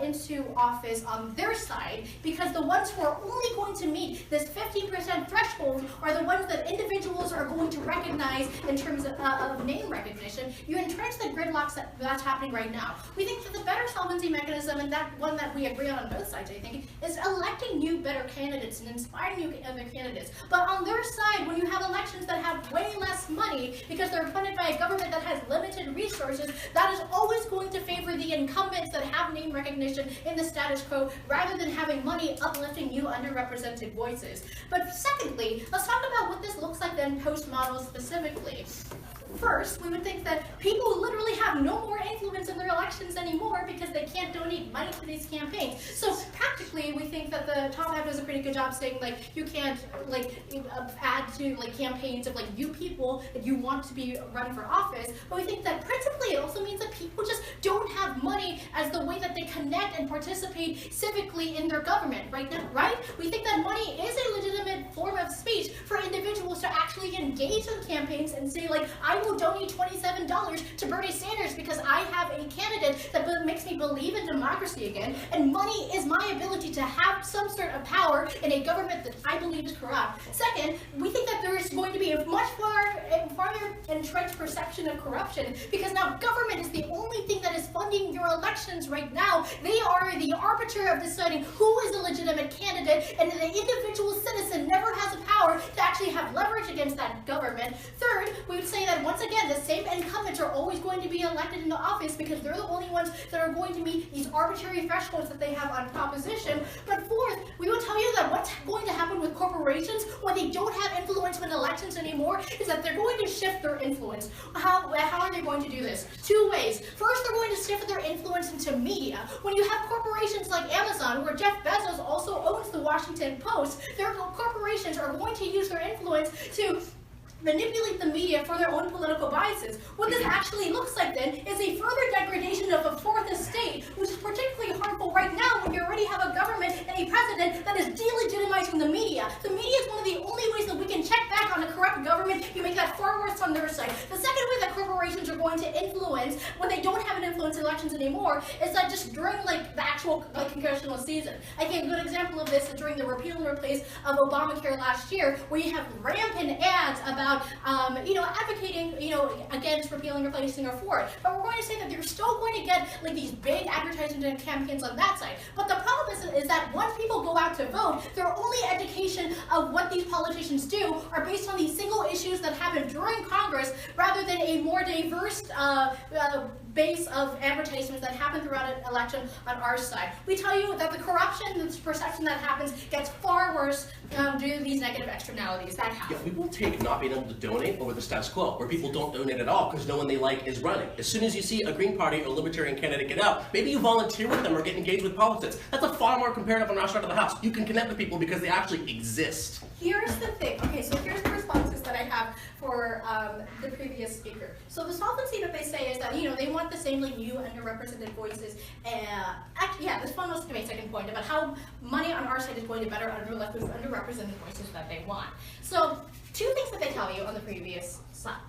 into office office on their side, because the ones who are only going to meet this 50% threshold are the ones that individuals are going to recognize in terms of name recognition. You entrench the gridlocks that's happening right now. We think that the better solvency mechanism, and that one that we agree on both sides, I think, is electing new, better candidates and inspiring new other candidates. But on their side, when you have elections that have way less money because they're funded by a government that has limited resources, that is always going to favor the incumbents that have name recognition in the status quo, rather than having money uplifting new underrepresented voices. But secondly, let's talk about what this looks like then post-model specifically. First, we would think that people literally have no more influence in their elections anymore because they can't donate money to these campaigns. So practically, we think that the top half does a pretty good job saying, like, you can't add to campaigns of you people that you want to be run for office. But we think that principally it also means that people just don't have money as the way that they connect and participate civically in their government right now, right? We think that money is a legitimate form of speech for individuals to actually engage in campaigns and say, I will donate $27 to Bernie Sanders because I have a candidate that makes me believe in democracy again, and money is my ability to have some sort of power in a government that I believe is corrupt. Second, we think that there is going to be a much farther entrenched perception of corruption, because now government is the only thing that is funding your elections right now. They are the arbiter of deciding who is a legitimate candidate, and the individual citizen never has the power to actually have leverage against that government. Third, we would say that once again, the same incumbents are always going to be elected into office because they're the only ones that are going to meet these arbitrary thresholds that they have on proposition. But fourth, we will tell you that what's going to happen with corporations when they don't have influence in elections anymore is that they're going to shift their influence. How are they going to do this? Two ways. First, they're going to shift their influence into media. When you have corporations like Amazon, where Jeff Bezos also owns the Washington Post, their corporations are going to use their influence to manipulate the media for their own political biases. What this actually looks like then is a further degradation of a fourth estate, which is particularly harmful right now when you already have a government and a president that is delegitimizing the media. The media is one of the only ways that we can check back on a corrupt government. You make that far worse on their side. The second way that corporations are going to influence when they don't have an influence in elections anymore is that just during the actual congressional season. I think a good example of this is during the repeal and replace of Obamacare last year, where you have rampant ads about advocating, against repealing, replacing, or for it. But we're going to say that you're still going to get these big advertising campaigns on that side. But the problem is that once people go out to vote, their only education of what these politicians do are based on these single issues that happen during Congress, rather than a more diverse base of advertisements that happen throughout an election on our side. We tell you that the corruption and the perception that happens gets far worse due to these negative externalities that happen. Yeah, we will take not being able to donate over the status quo, where people don't donate at all because no one they like is running. As soon as you see a Green Party or Libertarian candidate get out, maybe you volunteer with them or get engaged with politics. That's a far more comparative and rational to the House. You can connect with people because they actually exist. Here's the thing. Okay, so here's the responses that I have for the previous speaker. So the solvency that they say is that, they want the same new underrepresented voices. Actually, yeah, this one was my second point about how money on our side is going to better underrepresented voices that they want. So two things that they tell you on the previous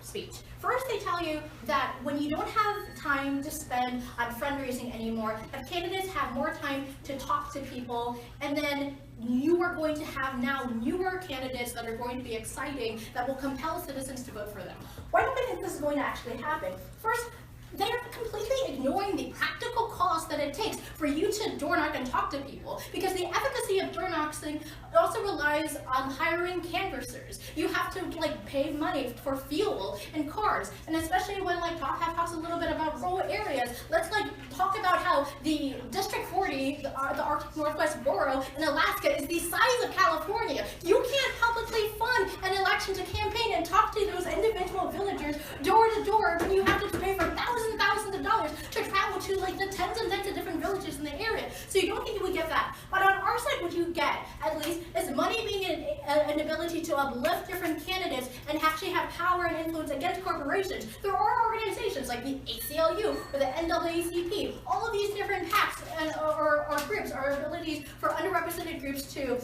speech. First, they tell you that when you don't have time to spend on fundraising anymore, that candidates have more time to talk to people, and then you are going to have now newer candidates that are going to be exciting, that will compel citizens to vote for them. Why don't I think this is going to actually happen? First, they're completely ignoring the practical cost that it takes for you to door knock and talk to people, because the efficacy of door knocking also relies on hiring canvassers. You have to pay money for fuel and cars, and especially when Top Half talks a little bit about rural areas. Let's talk about how the District 40, the Arctic Northwest Borough in Alaska, is the size of California. You can't publicly fund an election to campaign and talk to those individual villagers door to door when you have to pay for thousands and thousands of dollars to travel to the tens and tens of different villages in the area. So you don't think you would get that. But on our side, what you get, at least, is money being an ability to uplift different candidates and actually have power and influence against corporations. There are organizations like the ACLU or the NAACP. All of these different PACs or groups are abilities for underrepresented groups to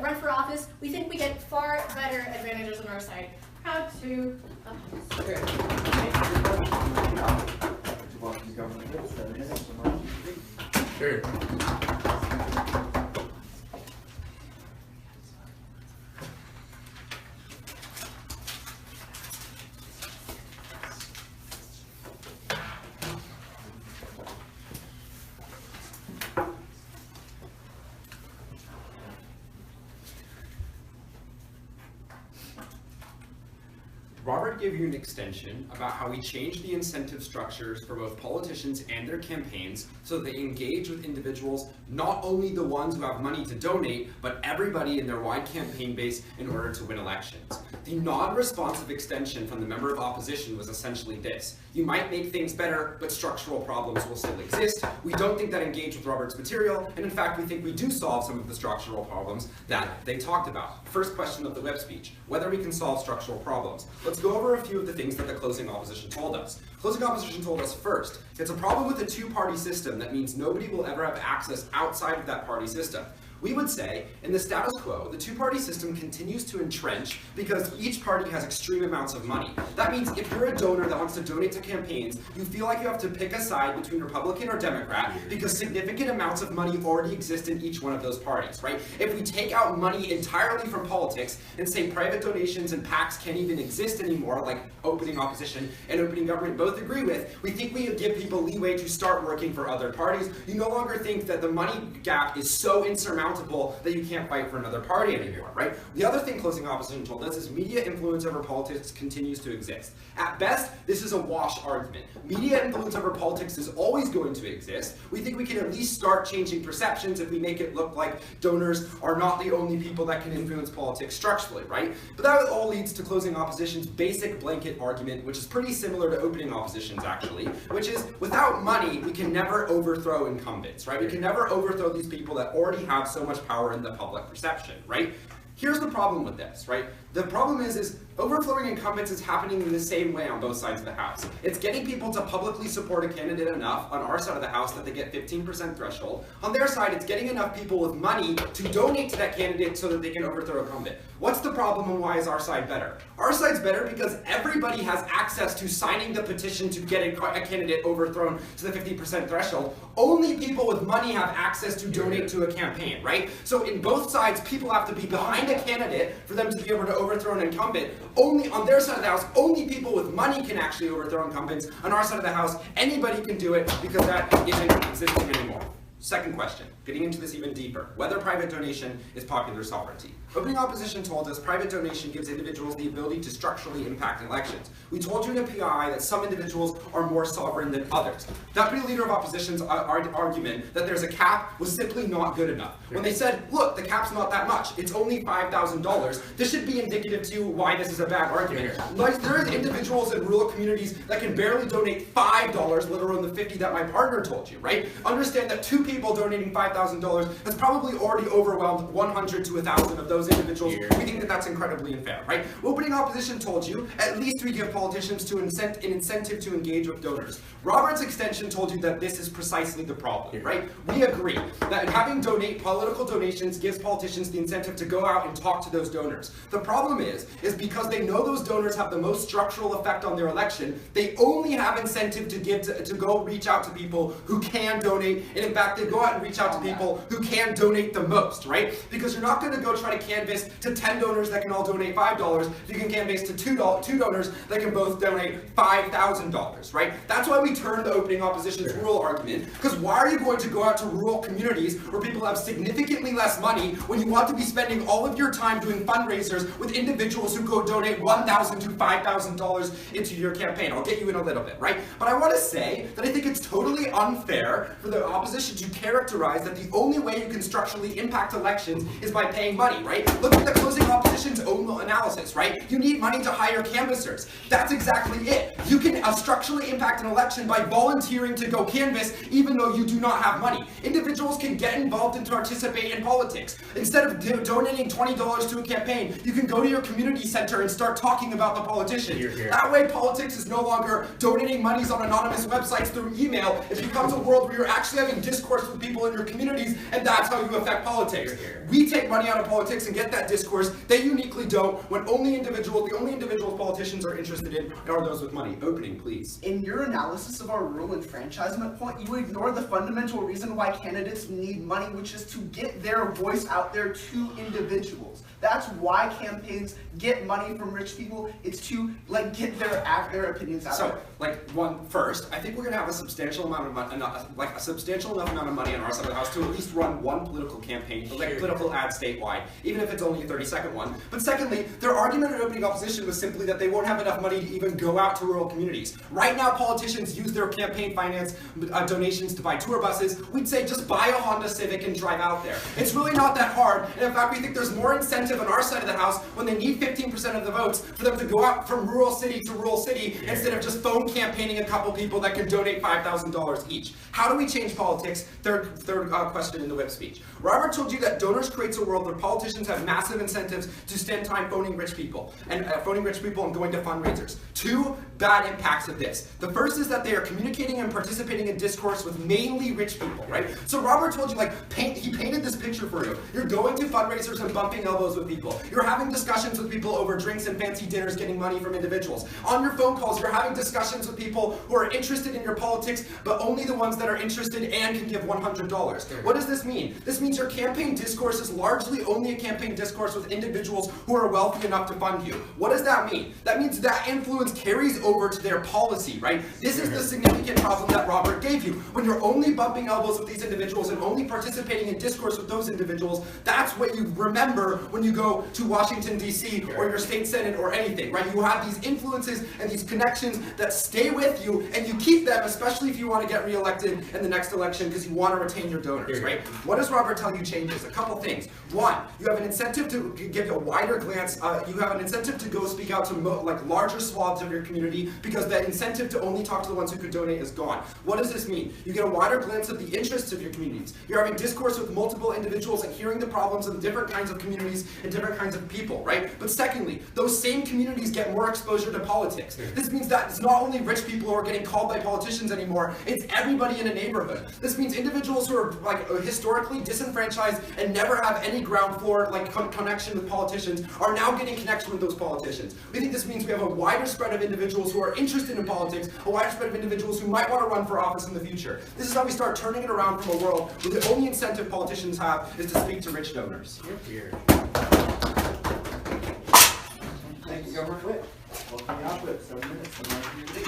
run for office. We think we get far better advantages on our side. Proud to oppose. Okay. Thank you. Welcome to Government Bill 7 minutes. Sure. Robert gave you an extension about how we changed the incentive structures for both politicians and their campaigns so that they engage with individuals, not only the ones who have money to donate, but everybody in their wide campaign base in order to win elections. The non-responsive extension from the member of opposition was essentially this: you might make things better, but structural problems will still exist. We don't think that engaged with Robert's material, and in fact we think we do solve some of the structural problems that they talked about. First question of the whip speech: whether we can solve structural problems. Let's go over a few of the things that the closing opposition told us. Closing opposition told us first, it's a problem with the two-party system that means nobody will ever have access outside of that party system. We would say, in the status quo, the two-party system continues to entrench because each party has extreme amounts of money. That means if you're a donor that wants to donate to campaigns, you feel like you have to pick a side between Republican or Democrat because significant amounts of money already exist in each one of those parties, right? If we take out money entirely from politics and say private donations and PACs can't even exist anymore, like opening opposition and opening government both agree with, we think we give people leeway to start working for other parties. You no longer think that the money gap is so insurmountable that you can't fight for another party anymore, right? The other thing closing opposition told us is media influence over politics continues to exist. At best, this is a wash argument. Media influence over politics is always going to exist. We think we can at least start changing perceptions if we make it look like donors are not the only people that can influence politics structurally, right? But that all leads to closing opposition's basic blanket argument, which is pretty similar to opening opposition's actually, which is without money, we can never overthrow incumbents, right? We can never overthrow these people that already have so much power in the public perception, right? Here's the problem with this, right? The problem is overthrowing incumbents is happening in the same way on both sides of the House. It's getting people to publicly support a candidate enough on our side of the House that they get 15% threshold. On their side, it's getting enough people with money to donate to that candidate so that they can overthrow a incumbent. What's the problem and why is our side better? Our side's better because everybody has access to signing the petition to get a candidate overthrown to the 50% threshold. Only people with money have access to donate to a campaign, right? So in both sides, people have to be behind a candidate for them to be able to overthrow an incumbent. Only on their side of the House, only people with money can actually overthrow incumbents. On our side of the House, anybody can do it because that isn't existing anymore. Second question, getting into this even deeper, whether private donation is popular sovereignty. Opening opposition told us private donation gives individuals the ability to structurally impact elections. We told you in a PI that some individuals are more sovereign than others. Deputy Leader of Opposition's argument that there's a cap was simply not good enough. When they said, look, the cap's not that much, it's only $5,000, this should be indicative to why this is a bad argument. Like, there are individuals in rural communities that can barely donate $5, let alone the $50 that my partner told you, right? Understand that two people donating $5,000 has probably already overwhelmed 100 to 1,000 of those individuals. We think that that's incredibly unfair, right? Opening opposition told you at least we give politicians an incentive to engage with donors. Robert's extension told you that this is precisely the problem, right? We agree that having political donations gives politicians the incentive to go out and talk to those donors. The problem is because they know those donors have the most structural effect on their election, they only have incentive to go reach out to people who can donate, and in fact they go out and reach out to people who can donate the most, right? Because you're not going to go try to canvass to 10 donors that can all donate $5, you can canvass to two donors that can both donate $5,000, right? That's why we turned the opening opposition's rural argument, because why are you going to go out to rural communities where people have significantly less money when you want to be spending all of your time doing fundraisers with individuals who go donate $1,000 to $5,000 into your campaign? I'll get you in a little bit, right? But I want to say that I think it's totally unfair for the opposition to characterize that the only way you can structurally impact elections is by paying money, right? Look at the closing opposition's own analysis, right? You need money to hire canvassers. That's exactly it. You can structurally impact an election by volunteering to go canvass even though you do not have money. Individuals can get involved and participate in politics. Instead of donating $20 to a campaign, you can go to your community center and start talking about the politician. That way politics is no longer donating monies on anonymous websites through email. It becomes a world where you're actually having discourse with people in your communities, and that's how you affect politics. We take money out of politics and get that discourse. They uniquely don't, when the only individuals politicians are interested in are those with money. Opening, please. In your analysis of our rural enfranchisement point, you ignore the fundamental reason why candidates need money, which is to get their voice out there to individuals. That's why campaigns get money from rich people. It's to like get their opinions out. So, first, I think we're gonna have a substantial amount of money, a substantial enough amount of money on our side of the house to at least run one political campaign, political ad statewide, even if it's only a 30-second one. But secondly, their argument in opening opposition was simply that they won't have enough money to even go out to rural communities. Right now, politicians use their campaign finance donations to buy tour buses. We'd say just buy a Honda Civic and drive out there. It's really not that hard, and in fact, we think there's more incentive on our side of the house when they need 15% of the votes for them to go out from rural city to rural city instead of just phone campaigning a couple people that can donate $5,000 each. How do we change politics? Third question in the whip speech. Robert told you that donors creates a world where politicians have massive incentives to spend time phoning rich people and going to fundraisers. Two bad impacts of this. The first is that they are communicating and participating in discourse with mainly rich people, right? So Robert told you, he painted this picture for you. You're going to fundraisers and bumping elbows with people. You're having discussions with people over drinks and fancy dinners, getting money from individuals. On your phone calls, you're having discussions with people who are interested in your politics, but only the ones that are interested and can give $100. What does this mean? This means your campaign discourse is largely only a campaign discourse with individuals who are wealthy enough to fund you. What does that mean? That means that influence carries over to their policy, right? This is the significant problem that Robert gave you. When you're only bumping elbows with these individuals and only participating in discourse with those individuals, that's what you remember when you go to Washington, D.C. or your state senate or anything, right? You have these influences and these connections that stay with you, and you keep them, especially if you want to get reelected in the next election because you want to retain your donors, right? What does Robert tell you changes? A couple things. One, you have an incentive to give a wider glance. You have an incentive to go speak out to larger swaths of your community because that incentive to only talk to the ones who could donate is gone. What does this mean? You get a wider glance at the interests of your communities. You're having discourse with multiple individuals and hearing the problems of different kinds of communities and different kinds of people, right? But secondly, those same communities get more exposure to politics. This means that it's not only rich people who are getting called by politicians anymore, it's everybody in a neighborhood. This means individuals who are historically disenfranchised and never have any ground floor connection with politicians are now getting connection with those politicians. We think this means we have a wider spread of individuals who are interested in politics, a wider spread of individuals who might want to run for office in the future. This is how we start turning it around from a world where the only incentive politicians have is to speak to rich donors. Thank you, Governor Whip. Welcome to Whip. 7 minutes. And on to your lead.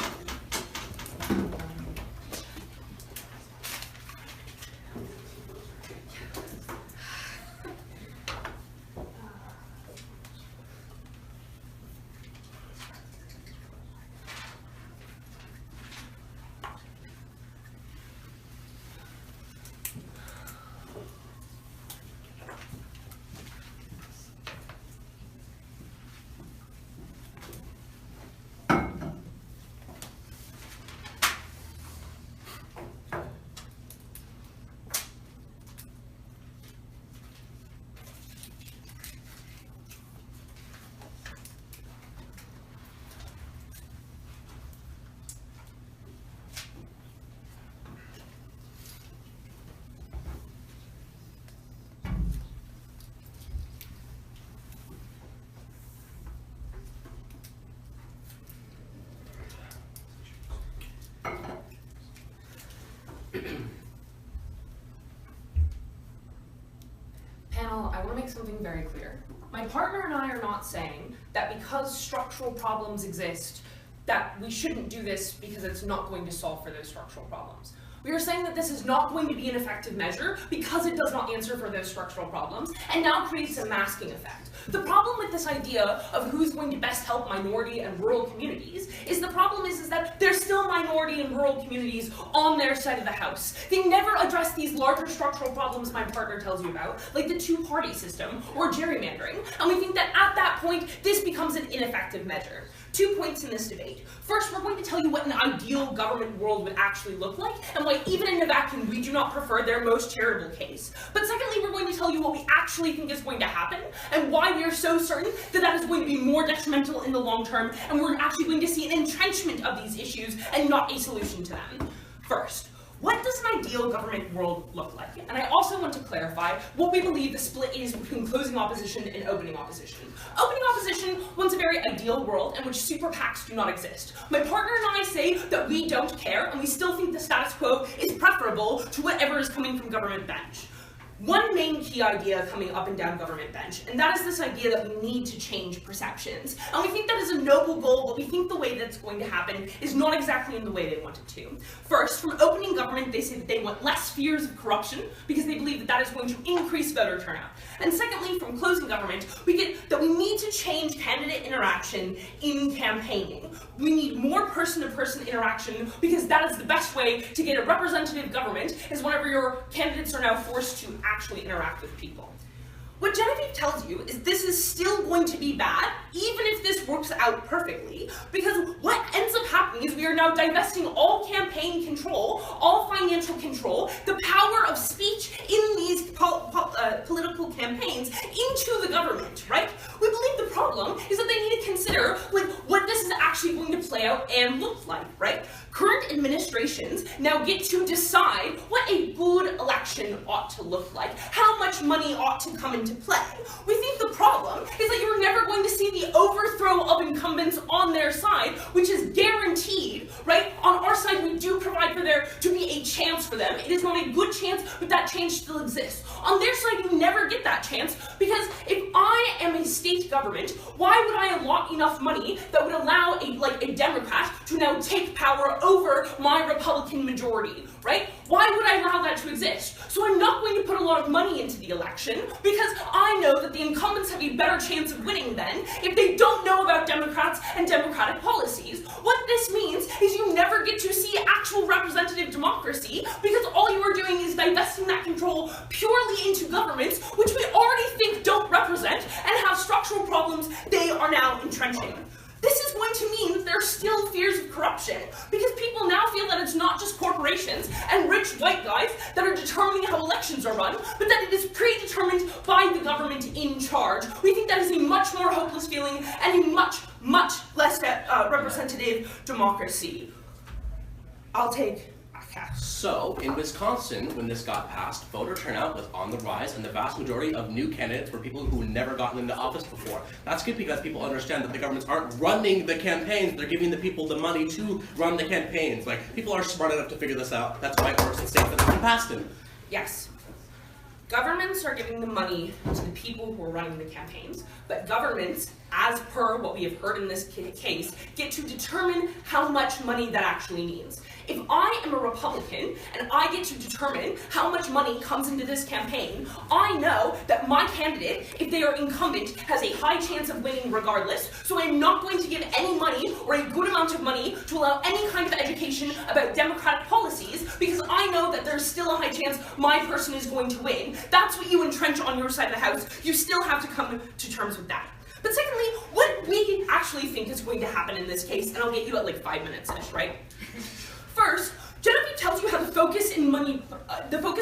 Panel, I want to make something very clear. My partner and I are not saying that because structural problems exist, that we shouldn't do this because it's not going to solve for those structural problems. We are saying that this is not going to be an effective measure because it does not answer for those structural problems and now creates a masking effect. The problem with this idea of who's going to best help minority and rural communities is that there's still minority and rural communities on their side of the house. They never address these larger structural problems my partner tells you about, like the two-party system or gerrymandering, and we think that at that point, this becomes an ineffective measure. 2 points in this debate. First, we're going to tell you what an ideal government world would actually look like, and why even in a vacuum, we do not prefer their most charitable case. But secondly, we're going to tell you what we actually think is going to happen, and why we are so certain that that is going to be more detrimental in the long term, and we're actually going to see an entrenchment of these issues and not a solution to them. First, what does an ideal government world look like? And I also want to clarify what we believe the split is between closing opposition and opening opposition. Opening opposition wants a very ideal world in which super PACs do not exist. My partner and I say that we don't care, and we still think the status quo is preferable to whatever is coming from government bench. one main key idea coming up and down government bench, and that is this idea that we need to change perceptions. And we think that is a noble goal, but we think the way that's going to happen is not exactly in the way they want it to. First, from opening government, they say that they want less fears of corruption because they believe that that is going to increase voter turnout. And secondly, from closing government, we get that we need to change candidate interaction in campaigning. We need more person-to-person interaction because that is the best way to get a representative government, is whenever your candidates are now forced to actually interact with people. What Genevieve tells you is this is still going to be bad, even if this works out perfectly, because what ends up happening is we are now divesting all campaign control, all financial control, the power of speech in these political campaigns into the government, right? We believe the problem is that they need to consider what this is actually going to play out and look like, right? Current administrations now get to decide what a good election ought to look like, how much money ought to come into play. We think the problem is that you're never going to see the overthrow of incumbents on their side, which is guaranteed, right? On our side, we do provide for there to be a chance for them. It is not a good chance, but that chance still exists. On their side, you never get that chance, because if I am a state government, why would I allot enough money that would allow a Democrat to now take power over my Republican majority, right? Why would I allow that to exist? So I'm not going to put a lot of money into the election, because I know that the incumbents have a better chance of winning then if they don't know about Democrats and Democratic policies. What this means is you never get to see actual representative democracy, because all you are doing is divesting that control purely into governments, which we already think don't represent and have structural problems they are now entrenching. This is going to mean that there are still fears of corruption, because people now feel that it's not just corporations and rich white guys that are determining how elections are run, but that it is predetermined by the government in charge. We think that is a much more hopeless feeling and a much, much less representative democracy. I'll take a cast. So, in Wisconsin, when this got passed, voter turnout was on the rise, and the vast majority of new candidates were people who had never gotten into office before. That's good because people understand that the governments aren't running the campaigns, they're giving the people the money to run the campaigns. Like, people are smart enough to figure this out. That's why it works in states that have been passed in. Yes. Governments are giving the money to the people who are running the campaigns, but governments, as per what we have heard in this case, get to determine how much money that actually means. If I am a Republican and I get to determine how much money comes into this campaign, I know that my candidate, if they are incumbent, has a high chance of winning regardless, so I'm not going to give any money or a good amount of money to allow any kind of education about democratic policies, because I know that there's still a high chance my person is going to win. That's what you entrench on your side of the house. You still have to come to terms with that. But secondly, what we actually think is going to happen in this case, and I'll get you at like 5 minutes-ish, right? First, Genevieve tells you how the focus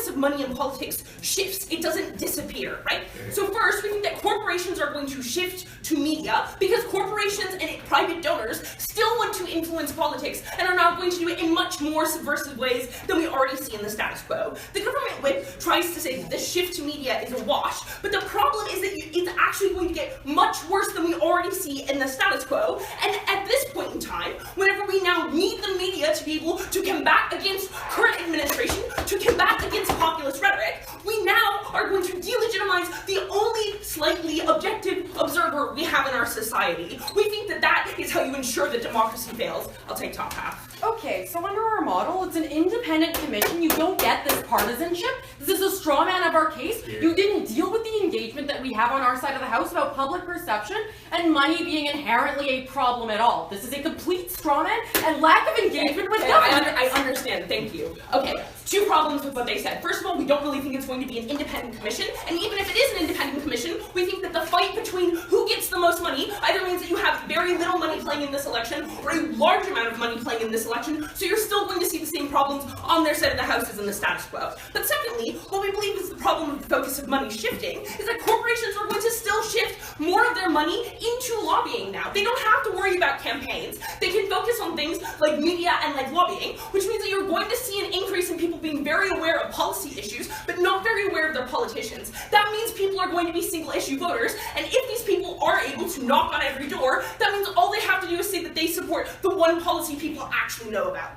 of money in politics shifts. It doesn't disappear, right? So first, we think that corporations are going to shift to media, because corporations and private donors still want to influence politics and are now going to do it in much more subversive ways than we already see in the status quo. The government whip tries to say that this shift to media is a wash, but the problem is that it's actually going to get much worse than we already see in the status quo. And at this point in time, whenever we now need the media to be able to combat against current administration, to combat against populist rhetoric, we now are going to delegitimize the only slightly objective observer we have in our society. We think that that is how you ensure that democracy fails. I'll take top half. Okay, so under our model, it's an independent commission. You don't get this partisanship. This is a straw man of our case. You didn't deal with the engagement that we have on our side of the house about public perception and money being inherently a problem at all. This is a complete straw man and lack of engagement with government. I understand, thank you. Okay, 2 problems with what they said. First of all, we don't really think it's going to be an independent commission, and even if it is an independent commission, we think that the fight between who gets the most money either means that you have very little money playing in this election or a large amount of money playing in this election, so you're still going to see the same problems on their side of the house as in the status quo. But secondly, what we believe is the problem with the focus of money shifting is that corporations are going to still shift more of their money into lobbying now. They don't have to worry about campaigns. They can focus on things like media and like lobbying, which means that you're going to see an increase in people being very aware of policy issues, but not very aware of their politicians. That means people are going to be single issue voters, and if these people are able to knock on every door, that means all they have to do is say that they support the one policy people actually know about.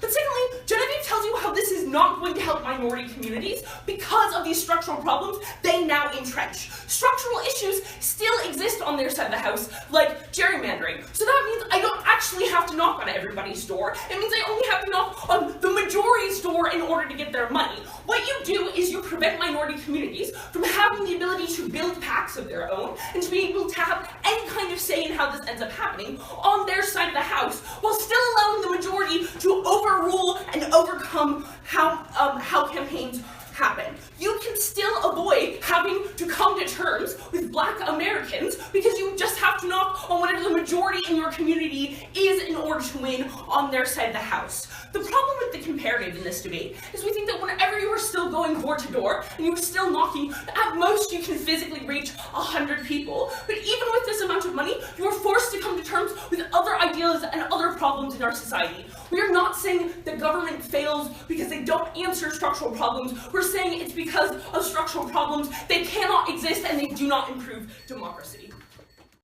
But secondly, Genevieve tells you how this is not going to help minority communities because of these structural problems they now entrench. Structural issues still exist on their side of the house, like gerrymandering. So that means I don't actually have to knock on everybody's door. It means I only have to knock on the majority's door in order to get their money. What you do is you prevent minority communities from having the ability to build packs of their own and to be able to have any kind of say in how this ends up happening on their side of the house, while still allowing the majority to overrule and overcome how campaigns happen. You can still avoid having to come to terms with Black Americans because you just have to knock on whatever the majority in your community is in order to win on their side of the house. The problem with the comparative in this debate is we think that whenever you are still going door to door and you're still knocking, at most you can physically reach 100 people. But even with this amount of money, you are forced to come to terms with other ideas and other problems in our society. We are not saying the government fails because they don't answer structural problems. We're saying it's because of structural problems they cannot exist and they do not improve democracy.